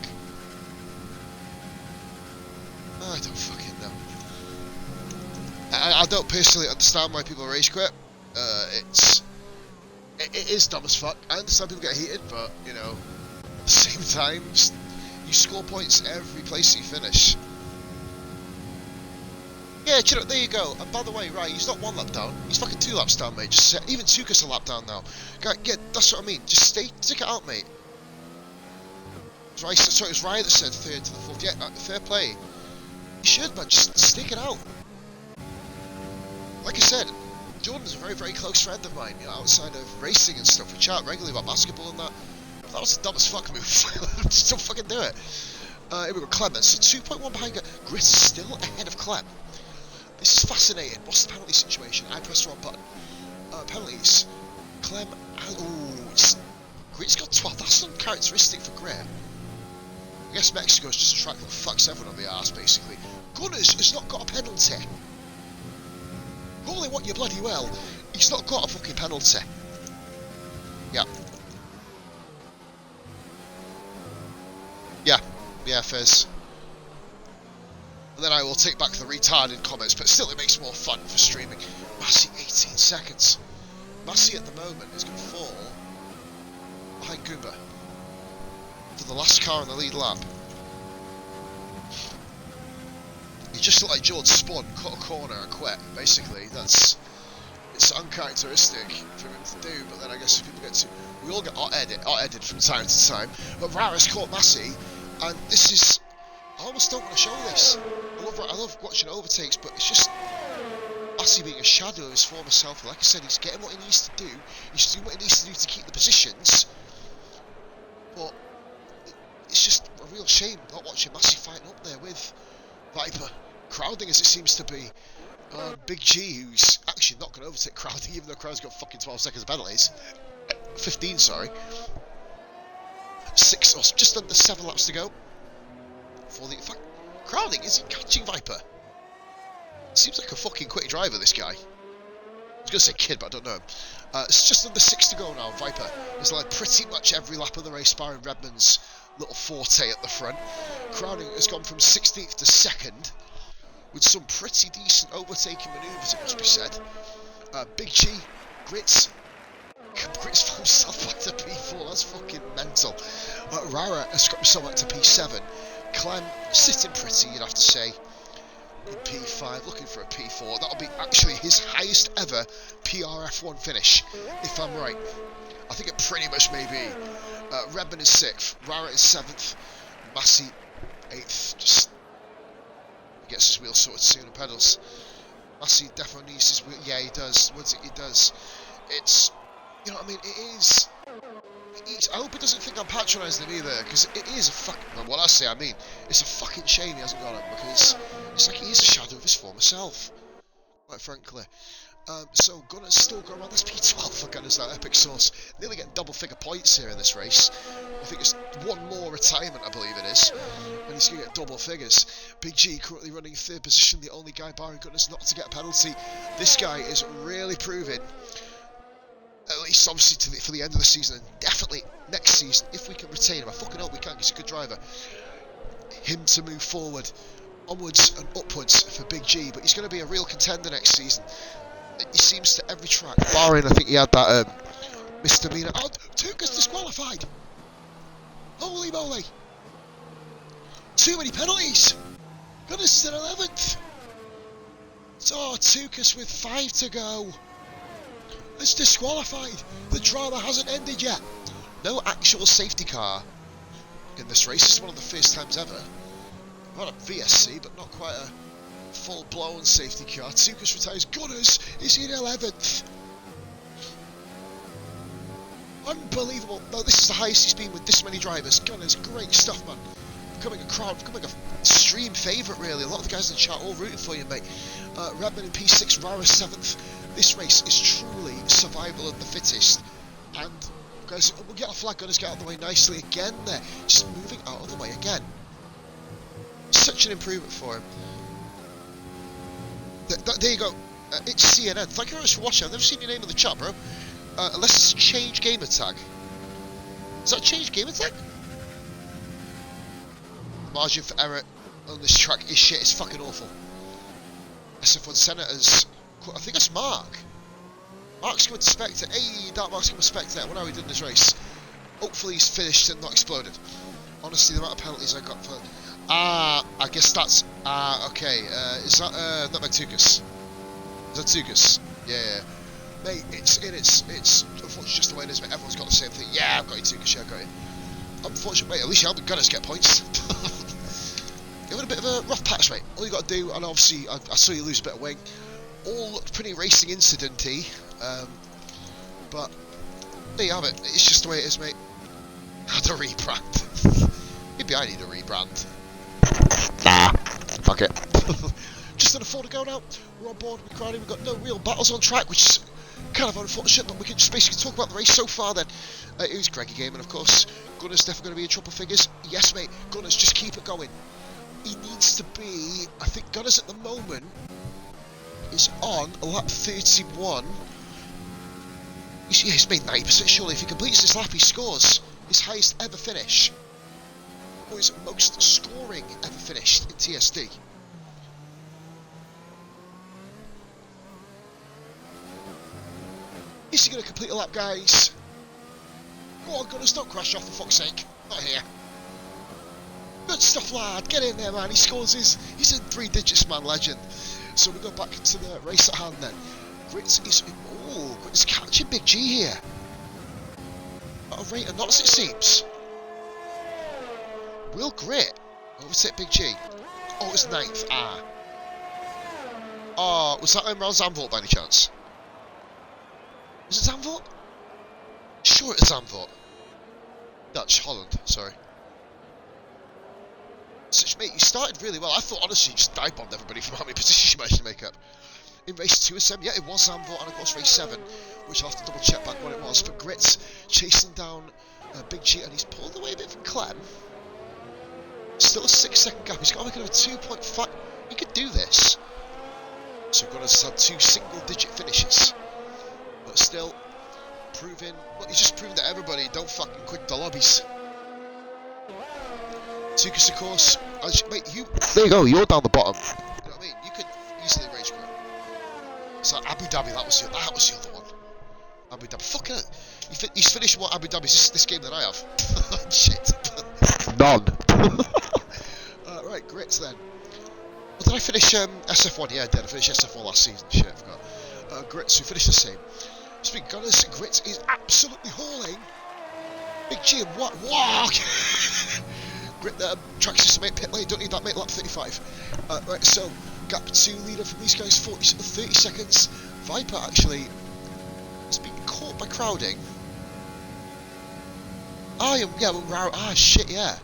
I don't fucking know. I don't personally understand why people race quit. It is dumb as fuck. I understand people get heated, but, you know, at the same time, just, you score points every place you finish. Yeah, you know, there you go. And by the way, right, he's not 1 lap down. He's fucking 2 laps down, mate. Just even Tuka's a lap down now. Yeah, that's what I mean. Just stick it out, mate. Right, sorry, it was Ryan that said 3rd to the 4th. Yeah, fair play. You should, man. Just stick it out. Like I said, Jordan's a very, very close friend of mine. You know, outside of racing and stuff, we chat regularly about basketball and that. But that was the dumbest fuck move. Just don't fucking do it. Here we go, Clem. So 2.1 behind. Grit is still ahead of Clem. This is fascinating. What's the penalty situation? I pressed the wrong button. Penalties. Clem. Ooh, Grit's got 12. That's uncharacteristic for Grit. I guess Mexico's just a track that fucks everyone on the arse, basically. Gunners has not got a penalty. Holy what you bloody well. He's not got a fucking penalty. Yeah. Yeah, Fizz. And then I will take back the retarded comments, but still it makes more fun for streaming. Massey, 18 seconds. Massey at the moment is going to fall behind Goomba for the last car on the lead lap. He just looked like George spun, cut a corner and quit, basically. It's uncharacteristic for him to do, but then I guess if people get to... We all get out-edited from time to time. But Rara's caught Massey, and this is... I almost don't want to show this. I love watching overtakes, but it's just Massey being a shadow of his former self. Like I said, he's getting what he needs to do. He's doing what he needs to do to keep the positions. But it's just a real shame not watching Massey fighting up there with Viper. Crowding as it seems to be. Big G, who's actually not going to overtake Crowding, even though Crowding's got fucking 12 seconds of penalties. 15, sorry. 6, or just under 7 laps to go. In fact, Crowding isn't catching Viper. Seems like a fucking quick driver, this guy. I was going to say kid, but I don't know him. It's just under 6 to go now. Viper is like pretty much every lap of the race, barring Redmond's little forte at the front. Crowding has gone from 16th to 2nd, with some pretty decent overtaking manoeuvres, it must be said. Big G, Grits found himself back to P4, that's fucking mental. Rara has got himself back to P7. Clem sitting pretty, you'd have to say, in P5, looking for a P4. That'll be actually his highest ever PRF1 finish, if I'm right. I think it pretty much may be. Redmond is 6th, Rara is 7th, Massey 8th. Just gets his wheels sorted soon and pedals. Massey definitely needs his wheel. Yeah, he does. He does. It's, you know what I mean? It is. I hope he doesn't think I'm patronising him either, because it is a fucking... What I say, I mean, it's a fucking shame he hasn't got him, because it's like he is a shadow of his former self, quite frankly. So Gunner's still going around. This P12 for Gunner's now, epic source. Nearly getting double-figure points here in this race. I think it's one more retirement, I believe it is, and he's going to get double figures. Big G currently running 3rd position, the only guy barring Gunner's not to get a penalty. This guy is really proving, at least obviously for the end of the season, and definitely next season, if we can retain him. I fucking hope we can, because he's a good driver. Him to move forward, onwards and upwards for Big G, but he's going to be a real contender next season. He seems to every track, barring I think he had that misdemeanor. Oh, Tuka's disqualified! Holy moly! Too many penalties! Goodness, is in 11th! So Tukas with 5 to go. It's disqualified. The drama hasn't ended yet. No actual safety car in this race. It's one of the first times ever. Not a VSC, but not quite a full-blown safety car. Tukas retires. Gunners is in 11th. Unbelievable. No, this is the highest he's been with this many drivers. Gunners, great stuff, man. becoming a stream favourite really. A lot of the guys in the chat all rooting for you, mate. Redman in P6, Rara 7th. This race is truly survival of the fittest. And guys, we'll get our flag gunners get out of the way nicely again there. Just moving out of the way again. Such an improvement for him. There you go. It's CNN. Thank you very much for watching. I've never seen your name in the chat, bro. Unless it's change gamer tag. Is that change gamer tag? The margin for error on this track is shit. It's fucking awful. SF1 Senators. I think that's Mark. Mark's coming to Spectre. Hey, Dark Mark's coming to Spectre. What are we doing this race? Hopefully he's finished and not exploded. Honestly, the amount of penalties I got for... I guess that's... okay. Is that, not Tukas? Is that Tukas? Yeah. Mate, it's unfortunately just the way it is, mate. Everyone's got the same thing. Yeah, I've got you, Tukas. Yeah, I've got you. Unfortunately, mate, at least you're the gunners get points. It was a bit of a rough patch, mate. All you got to do, and obviously, I saw you lose a bit of wing. All looked pretty racing incident-y. But there you have it. It's just the way it is, mate. Had a rebrand. Maybe I need a rebrand. Nah, fuck it. Just on a 4 to go now. We're on board with Crowley. We've got no real battles on track, which is kind of unfortunate, but we can just basically talk about the race so far then. It was Greggy Gaming, of course. Gunner's definitely going to be in triple figures. Yes, mate. Gunner's just keep it going. He needs to be... I think Gunner's at the moment is on lap 31. He's made 90% surely. If he completes this lap, he scores his highest ever finish. Or his most scoring ever finished in TSD. Is he going to complete a lap, guys? Go on, Gunners, don't crash off, for fuck's sake. Not here. Good stuff, lad. Get in there, man. He scores he's in 3 digits, man, legend. So we go back to the race at hand then. Grits is... Ooh, Grits catching Big G here. At a rate of knots, it seems. Will Grit overtake Big G? Oh, it's 9th. Oh, was that around Zandvoort by any chance? Was it Zandvoort? Sure it was Zandvoort. Dutch, Holland, sorry. Such, mate, you started really well. I thought, honestly, you just dive-bombed everybody from how many positions you managed to make up. In race 2 and 7, yeah, it was Zandvoort, and of course race 7, which I'll have to double check back what it was. But Grits chasing down Big G, and he's pulled away a bit from Clem. Still a 6-second gap. He's got to make it a 2.5. He could do this. So Gunners had 2 single-digit finishes. But still, proving... Well, he's just proving to everybody, don't fucking quit the lobbies. Tukas, of course, mate, there you go, you're down the bottom. You know what I mean? You could easily rage quit. So Abu Dhabi, that was the other one. Abu Dhabi, fucking it. He's finished more Abu Dhabis this game than I have. Shit. None. Right, Grits then. Well, did I finish SF1? Yeah, I did. I finished SF1 last season. Shit, I forgot. Grits, we finished the same. Speaking of Gunners, Grits is absolutely hauling. Big G and what? Wow! Grit there, track system, mate, pit lane, don't need that, mate, lap 35. Right, so, gap 2 leader from these guys, 30 seconds. Viper, actually, has been caught by crowding. Shit, yeah.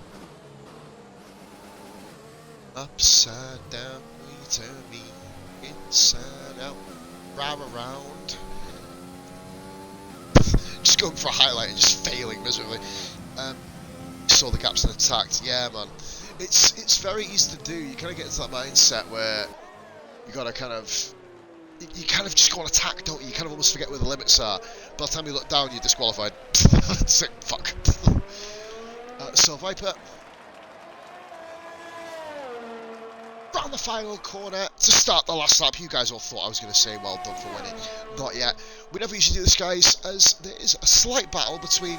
Upside down, you turn me inside out, round around. Just going for a highlight and just failing miserably. Saw the gaps and attacked. Yeah, man. It's very easy to do. You kind of get into that mindset where you gotta kind of... You kind of just go on attack, don't you? You kind of almost forget where the limits are. By the time you look down, you're disqualified. Sick, fuck. So, Viper. Round the final corner to start the last lap. You guys all thought I was going to say well done for winning. Not yet. We never usually do this, guys, as there is a slight battle between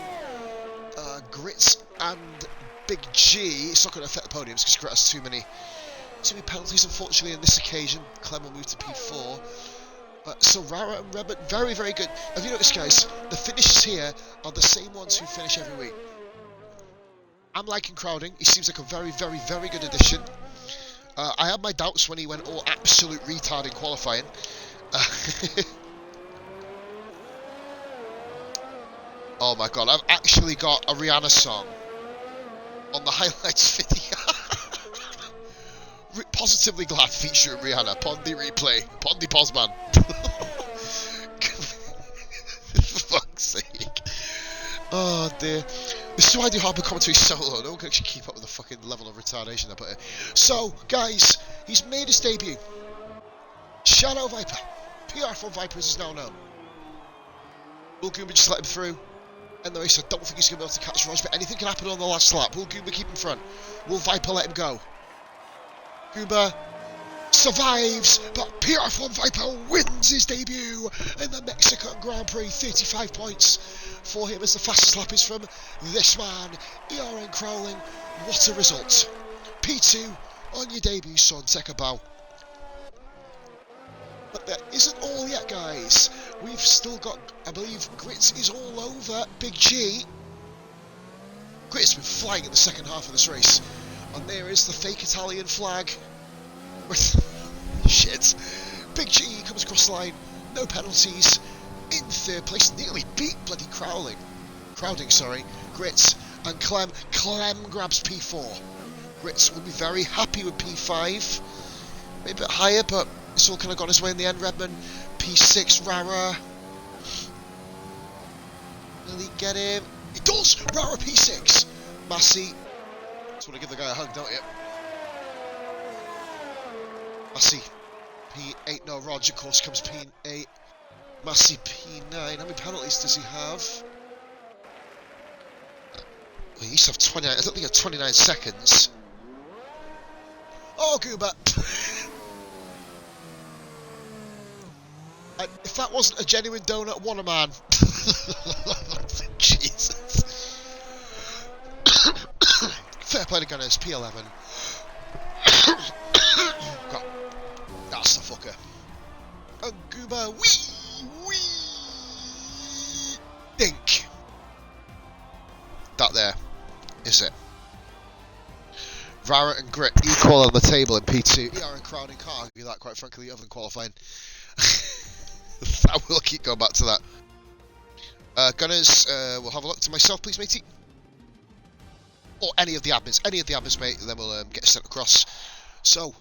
Grits and Big G. It's not going to affect the podiums because Grit has too many penalties, unfortunately, on this occasion. Clem will move to P4. So Rara and Rebet, very, very good. Have you noticed, guys, the finishes here are the same ones who finish every week. I'm liking Crowding. He seems like a very, very, very good addition. I had my doubts when he went all absolute retard in qualifying. Oh my god, I've actually got a Rihanna song on the highlights video. Positively glad featuring Rihanna. Pondy replay. Pondy Posman. For fuck's sake. Oh dear. This is why I do Harper commentary solo. No one can actually keep up with the fucking level of retardation I put here. So, guys, he's made his debut. Shadow Viper. PR4 Viper as he's now known. Will Goomba just let him through? And the race, I don't think he's going to be able to catch Raj, but anything can happen on the last lap. Will Goomba keep in front? Will Viper let him go? Goomba survives, but PR4 Viper wins his debut in the Mexican Grand Prix. 35 points for him as the fastest lap is from this man, ERN Crowling. What a result. P2 on your debut, son. Take a bow. But that isn't all yet, guys. We've still got, I believe, Grits is all over. Big G. Grits been flying in the second half of this race. And there is the fake Italian flag. Shit. Big G comes across the line. No penalties. In third place. Nearly beat bloody Crowding, sorry. Grits and Clem. Clem grabs P4. Grits will be very happy with P5. Maybe a bit higher, but it's all kind of gone his way in the end. Redman, P6, Rara. Will he get him? He does! Rara P6. Massey. Just want to give the guy a hug, don't you? Massey, P8. No, Roger, of course, comes P8. Massey, P9. How many penalties does he have? Well, he used to have 29. I don't think he had 29 seconds. Oh, Goober. And if that wasn't a genuine donut, what a man. Jesus. Fair play to Gunners, P11. God, that's the fucker. And Goober, wee, dink. That there is it. Rara and Grit equal on the table in P2. We are in crowding, can't argue that, quite frankly, other than qualifying. I will keep going back to that. Gunners, we'll have a look to myself, please, matey. Or any of the admins, mate, and then we'll get sent across. So,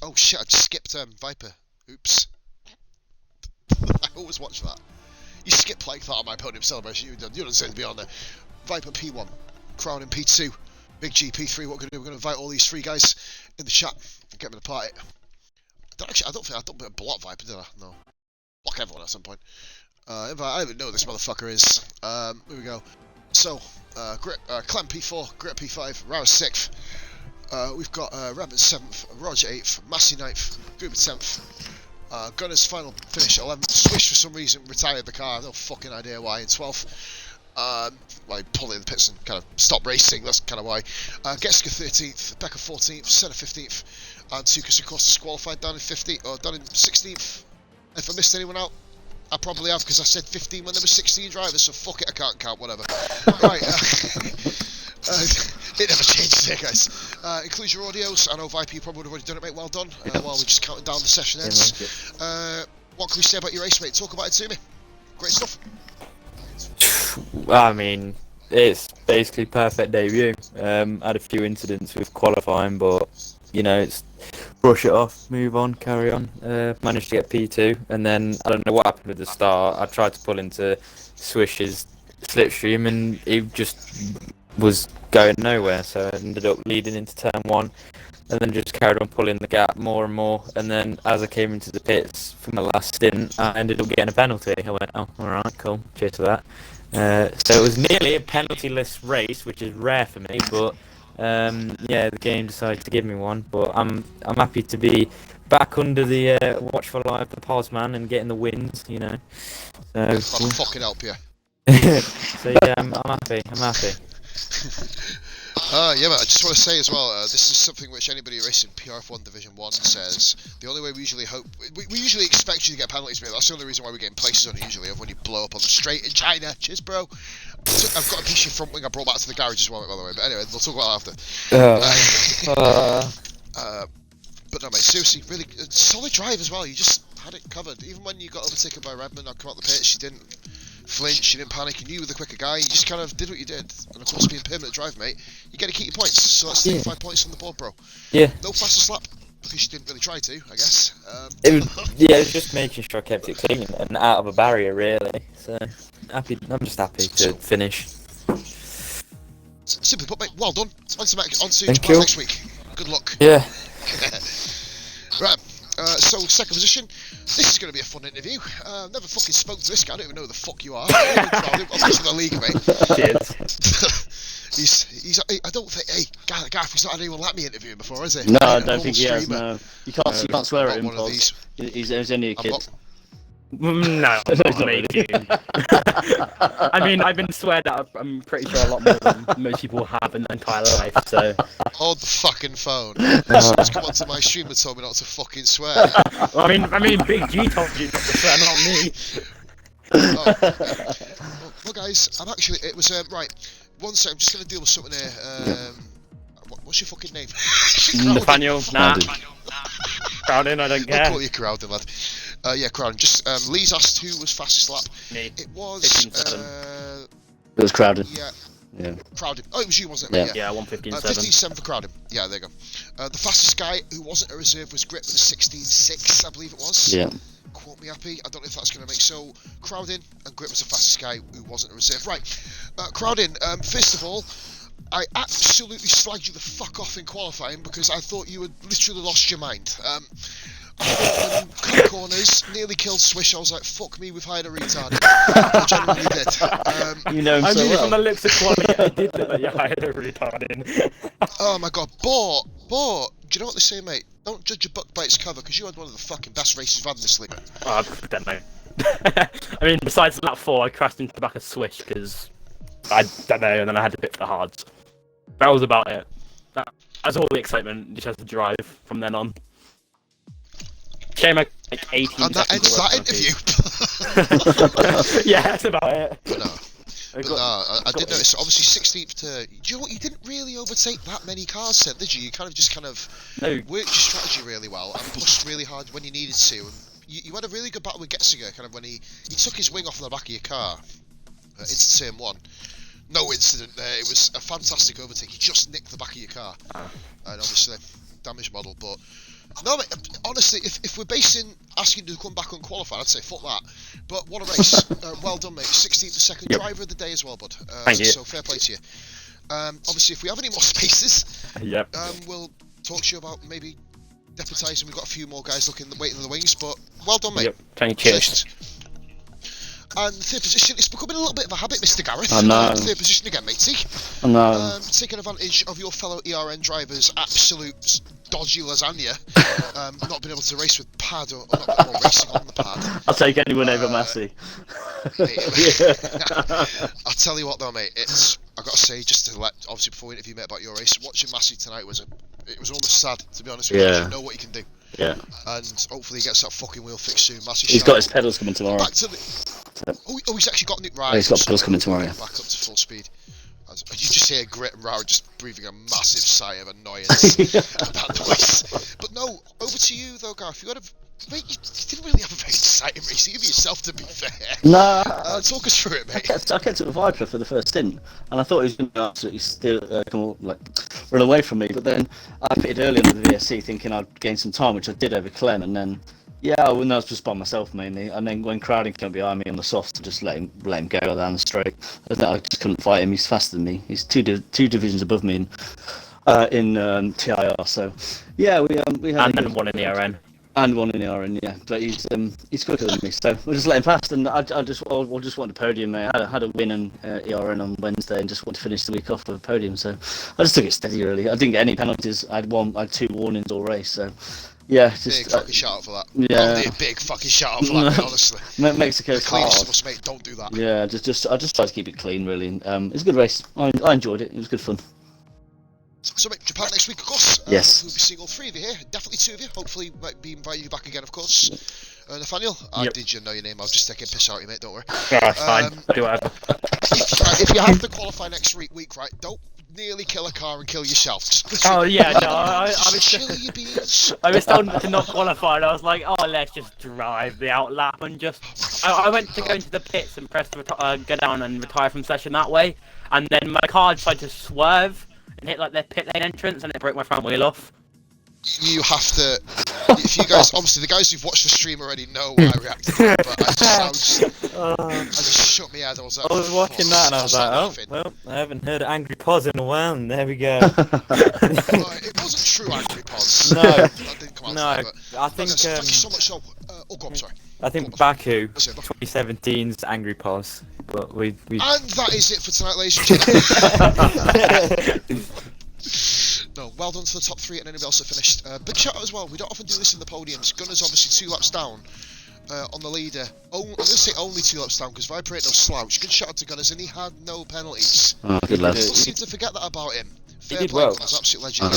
oh shit, I just skipped Viper. Oops. I always watch that. You skip like that on my podium celebration, you don't deserve to be on there. Viper P1, Crown in P2, Big G P3. What we're going to do, we're going to invite all these three guys in the chat and get them in the party. I don't block Viper, did I? No. Block everyone at some point. I don't even know who this motherfucker is. Here we go. So, Clem P4, Grit P5, Rara 6th. We've got Rabbit 7th, Roger 8th, Massey 9th, Goober 10th. Gunner's final finish 11th. Swish for some reason retired the car. No fucking idea why. In 12th. Well, pulled it in the pits and kind of stopped racing. That's kind of why. Getska 13th, Becca 14th, Senna 15th, and Tukas of course disqualified down in 15th or down in 16th. If I missed anyone out, I probably have because I said 15 when there were 16 drivers. So fuck it, I can't count. Whatever. Right. It never changes here, guys. Include your audios. I know Viper, you probably would have already done it, mate. Well done. While we're just counting down the session ends. What can we say about your race, mate? Talk about it to me. Great stuff. I mean, it's basically perfect debut. Had a few incidents with qualifying, but you know, it's brush it off, move on, carry on. Managed to get P2, and then I don't know what happened at the start. I tried to pull into Swish's slipstream, and he just was going nowhere. So I ended up leading into turn 1, and then just carried on pulling the gap more and more. And then as I came into the pits for my last stint, I ended up getting a penalty. I went, oh, alright, cool, cheers for that. So it was nearly a penalty-less race, which is rare for me, but yeah, the game decided to give me one. But I'm happy to be back under the watchful eye of the Posman and getting the wins, you know. So I'll fucking help you. So yeah, I'm happy. Yeah, but I just want to say as well, this is something which anybody racing PR1 Division 1 says. The only way we usually hope... We usually expect you to get penalties, mate. That's the only reason why we're getting places on it usually, of when you blow up on the straight in China. Cheers, bro. I've got a piece of front wing I brought back to the garage as well, by the way. But anyway, we'll talk about that after. But no, mate, seriously, really solid drive as well. You just had it covered. Even when you got overtaken by Redmond, I'd come out the pits, you didn't flinch, you didn't panic, you knew you were the quicker guy, you just kind of did what you did. And of course, being permanent drive, mate, you get to keep your points. So that's 35 points on the board, bro. Yeah. No fastest lap, because you didn't really try to, I guess. It was just making sure I kept it clean and out of a barrier, really. So happy. I'm just happy to finish. Simply put, mate, well done. On to Thank Japan you. next week. Good luck. Yeah. Right. So second position. This is going to be a fun interview. Never fucking spoke to this guy. I don't even know who the fuck you are. Welcome to the league, mate. Cheers. I don't think. Hey, Gaff, he's not had anyone like me interviewing before, has he? No, Like I a don't think he normal has. streamer. No, you can't swear I'm at him. not one of these. He's only a I'm kid. not. No, not me. I mean, I've been sweared at, I'm pretty sure, a lot more than most people have in their entire life, so... Hold the fucking phone. Someone's come onto my stream and told me not to fucking swear. I mean, Big G told you not to swear, not me. Well, guys, it was, right, one sec, I'm just going to deal with something here. What's your fucking name? Nathaniel, nah. Crowding, I don't care. I'll call you Crowding, lad. Yeah, Crowding. Just, Lee's asked who was fastest lap. Me. It was, 15.7. It was crowded. yeah, Crowding. Oh, it was you, wasn't it, mate? Yeah, 1:15.7. 15.7 for Crowding. Yeah, there you go. The fastest guy who wasn't a reserve was Grit with a 16.6, I believe it was. Yeah. Quote me happy. I don't know if that's going to make so. Crowding and Grit was the fastest guy who wasn't a reserve. Right, Crowding. First of all, I absolutely slagged you the fuck off in qualifying because I thought you had literally lost your mind. I thought when you cut corners, nearly killed Swish. I was like, fuck me, we've hired a retard. I genuinely did. You know him I so mean, well. from the lips of quality, I did look like you hired a retard in. Oh my god, but, do you know what they say, mate? Don't judge a book by its cover, because you had one of the fucking best races you've had in this league. Oh, I don't know. I mean, besides lap 4, I crashed into the back of Swish, because I don't know, and then I had to pit for the hards. That was about it. That was all the excitement, just had to drive from then on. Shame I like 18 And that ends that interview. Yeah, that's about it. But no. I did notice, obviously 16th to... Do you know what, you didn't really overtake that many cars, Seth, did you? You kind of No. worked your strategy really well and pushed really hard when you needed to. And you had a really good battle with Getziger, kind of when he took his wing off the back of your car into turn 1. No incident there, it was a fantastic overtake, he just nicked the back of your car. And obviously, damage model, but... No, mate, honestly, if we're asking you to come back unqualified, I'd say fuck that. But what a race. Well done, mate. 16th to second driver of the day as well, bud. Thank you. So fair play to you. Obviously, if we have any more spaces, Yep. we'll talk to you about maybe deputising. We've got a few more guys waiting in the wings, but well done, mate. Yep. Thank you. Cheers. And third position, it's becoming a little bit of a habit, Mr. Gareth. I know. Third position again, matey. I know. Taking advantage of your fellow ERN drivers' absolute dodgy lasagna, not being able to race with pad or not racing on the pad. I'll take anyone over Massey. I'll tell you what though, mate. I've got to say, just to let obviously before we interview mate about your race, watching Massey tonight was almost sad, to be honest with you. Yeah. You know what he can do. Yeah. And hopefully he gets that fucking wheel fixed soon. Massey. He's got his pedals coming tomorrow. Back to the. Oh, he's actually got it right. Oh, he's got pedals coming tomorrow. Yeah. Back up to full speed. You just hear Grit and Rara just breathing a massive sigh of annoyance about the race. But no, over to you though, Gareth. Mate, you didn't really have a very exciting race. You give yourself, to be fair. Nah. Talk us through it, mate. I kept to the Viper for the first stint, and I thought he was going to absolutely still run away from me. But then I pitted early on the VSC, thinking I'd gain some time, which I did over Clem, and then I was just by myself mainly. And then when Crowding came behind me on the softs, I just let him go down the straight. I just couldn't fight him. He's faster than me. He's two divisions above me in TIR. So we had And then one in the RN. And one in the RN, yeah. But he's quicker than me, so we'll just let him past. And I just want a podium, mate. I had a win in ERN on Wednesday and just want to finish the week off with a podium. So I just took it steady, really. I didn't get any penalties. I had 2 warnings all race, so yeah. Just big fucking shout out for that. Yeah. Only a big fucking shout out for that, mate, honestly. Mexico's The cleanest hard. of us, mate. Don't do that. Yeah, I just tried to keep it clean, really. It's a good race. I enjoyed it. It was good fun. So, mate, Japan next week, of course. Yes. We'll be seeing all 3 of you here. Definitely 2 of you. Hopefully, might be inviting you back again, of course. Nathaniel, I Yep. did you know your name. I was just taking a piss out of you, mate. Don't worry. Alright, fine. Do whatever. If you have to qualify next week, right? Don't nearly kill a car and kill yourself. Just Oh literally, yeah, no, I just was chill your beans. I was told to not qualify, and I was like, oh, let's just drive the outlap and just. I went to go into the pits and press go down and retire from session that way, and then my car decided to swerve and hit like their pit lane entrance, and it broke my front wheel off. You have to. If you guys, obviously, the guys who've watched the stream already know why I reacted to that, but I just shook my head. I was like, I was watching that and I was like, oh, nothing. well, I haven't heard Angry Pause in a while, and there we go. It wasn't true Angry Pause. No, That didn't come out no, today, but I think thank you so much. So, oh, go on, sorry. I think Baku That's it, 2017's Angry Pause, but we And that is it for tonight, ladies and gentlemen. No, well done to the top 3 and anybody else that finished. Big shout out as well. We don't often do this in the podiums. Gunner's obviously 2 laps down on the leader. I'm going to say only 2 laps down because Viper ain't no slouch. Good shout out to Gunners, and he had no penalties. Oh, good lad. People seem to forget that about him. Fair did play, well. Gunners, absolute legend.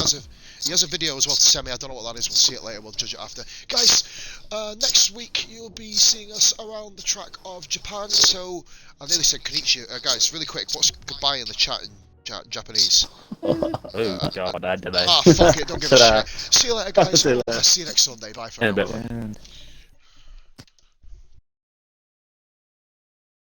He has a video as well to send me. I don't know what that is. We'll see it later. We'll judge it after. Guys, next week you'll be seeing us around the track of Japan. So I nearly said konnichiwa. Guys, really quick. What's goodbye in the chat in Japanese? Oh god, I don't know. Ah, fuck it. Don't give a Ta-da. shit. See you later, guys. See you later. See you next Sunday. Bye for In a now. bit. and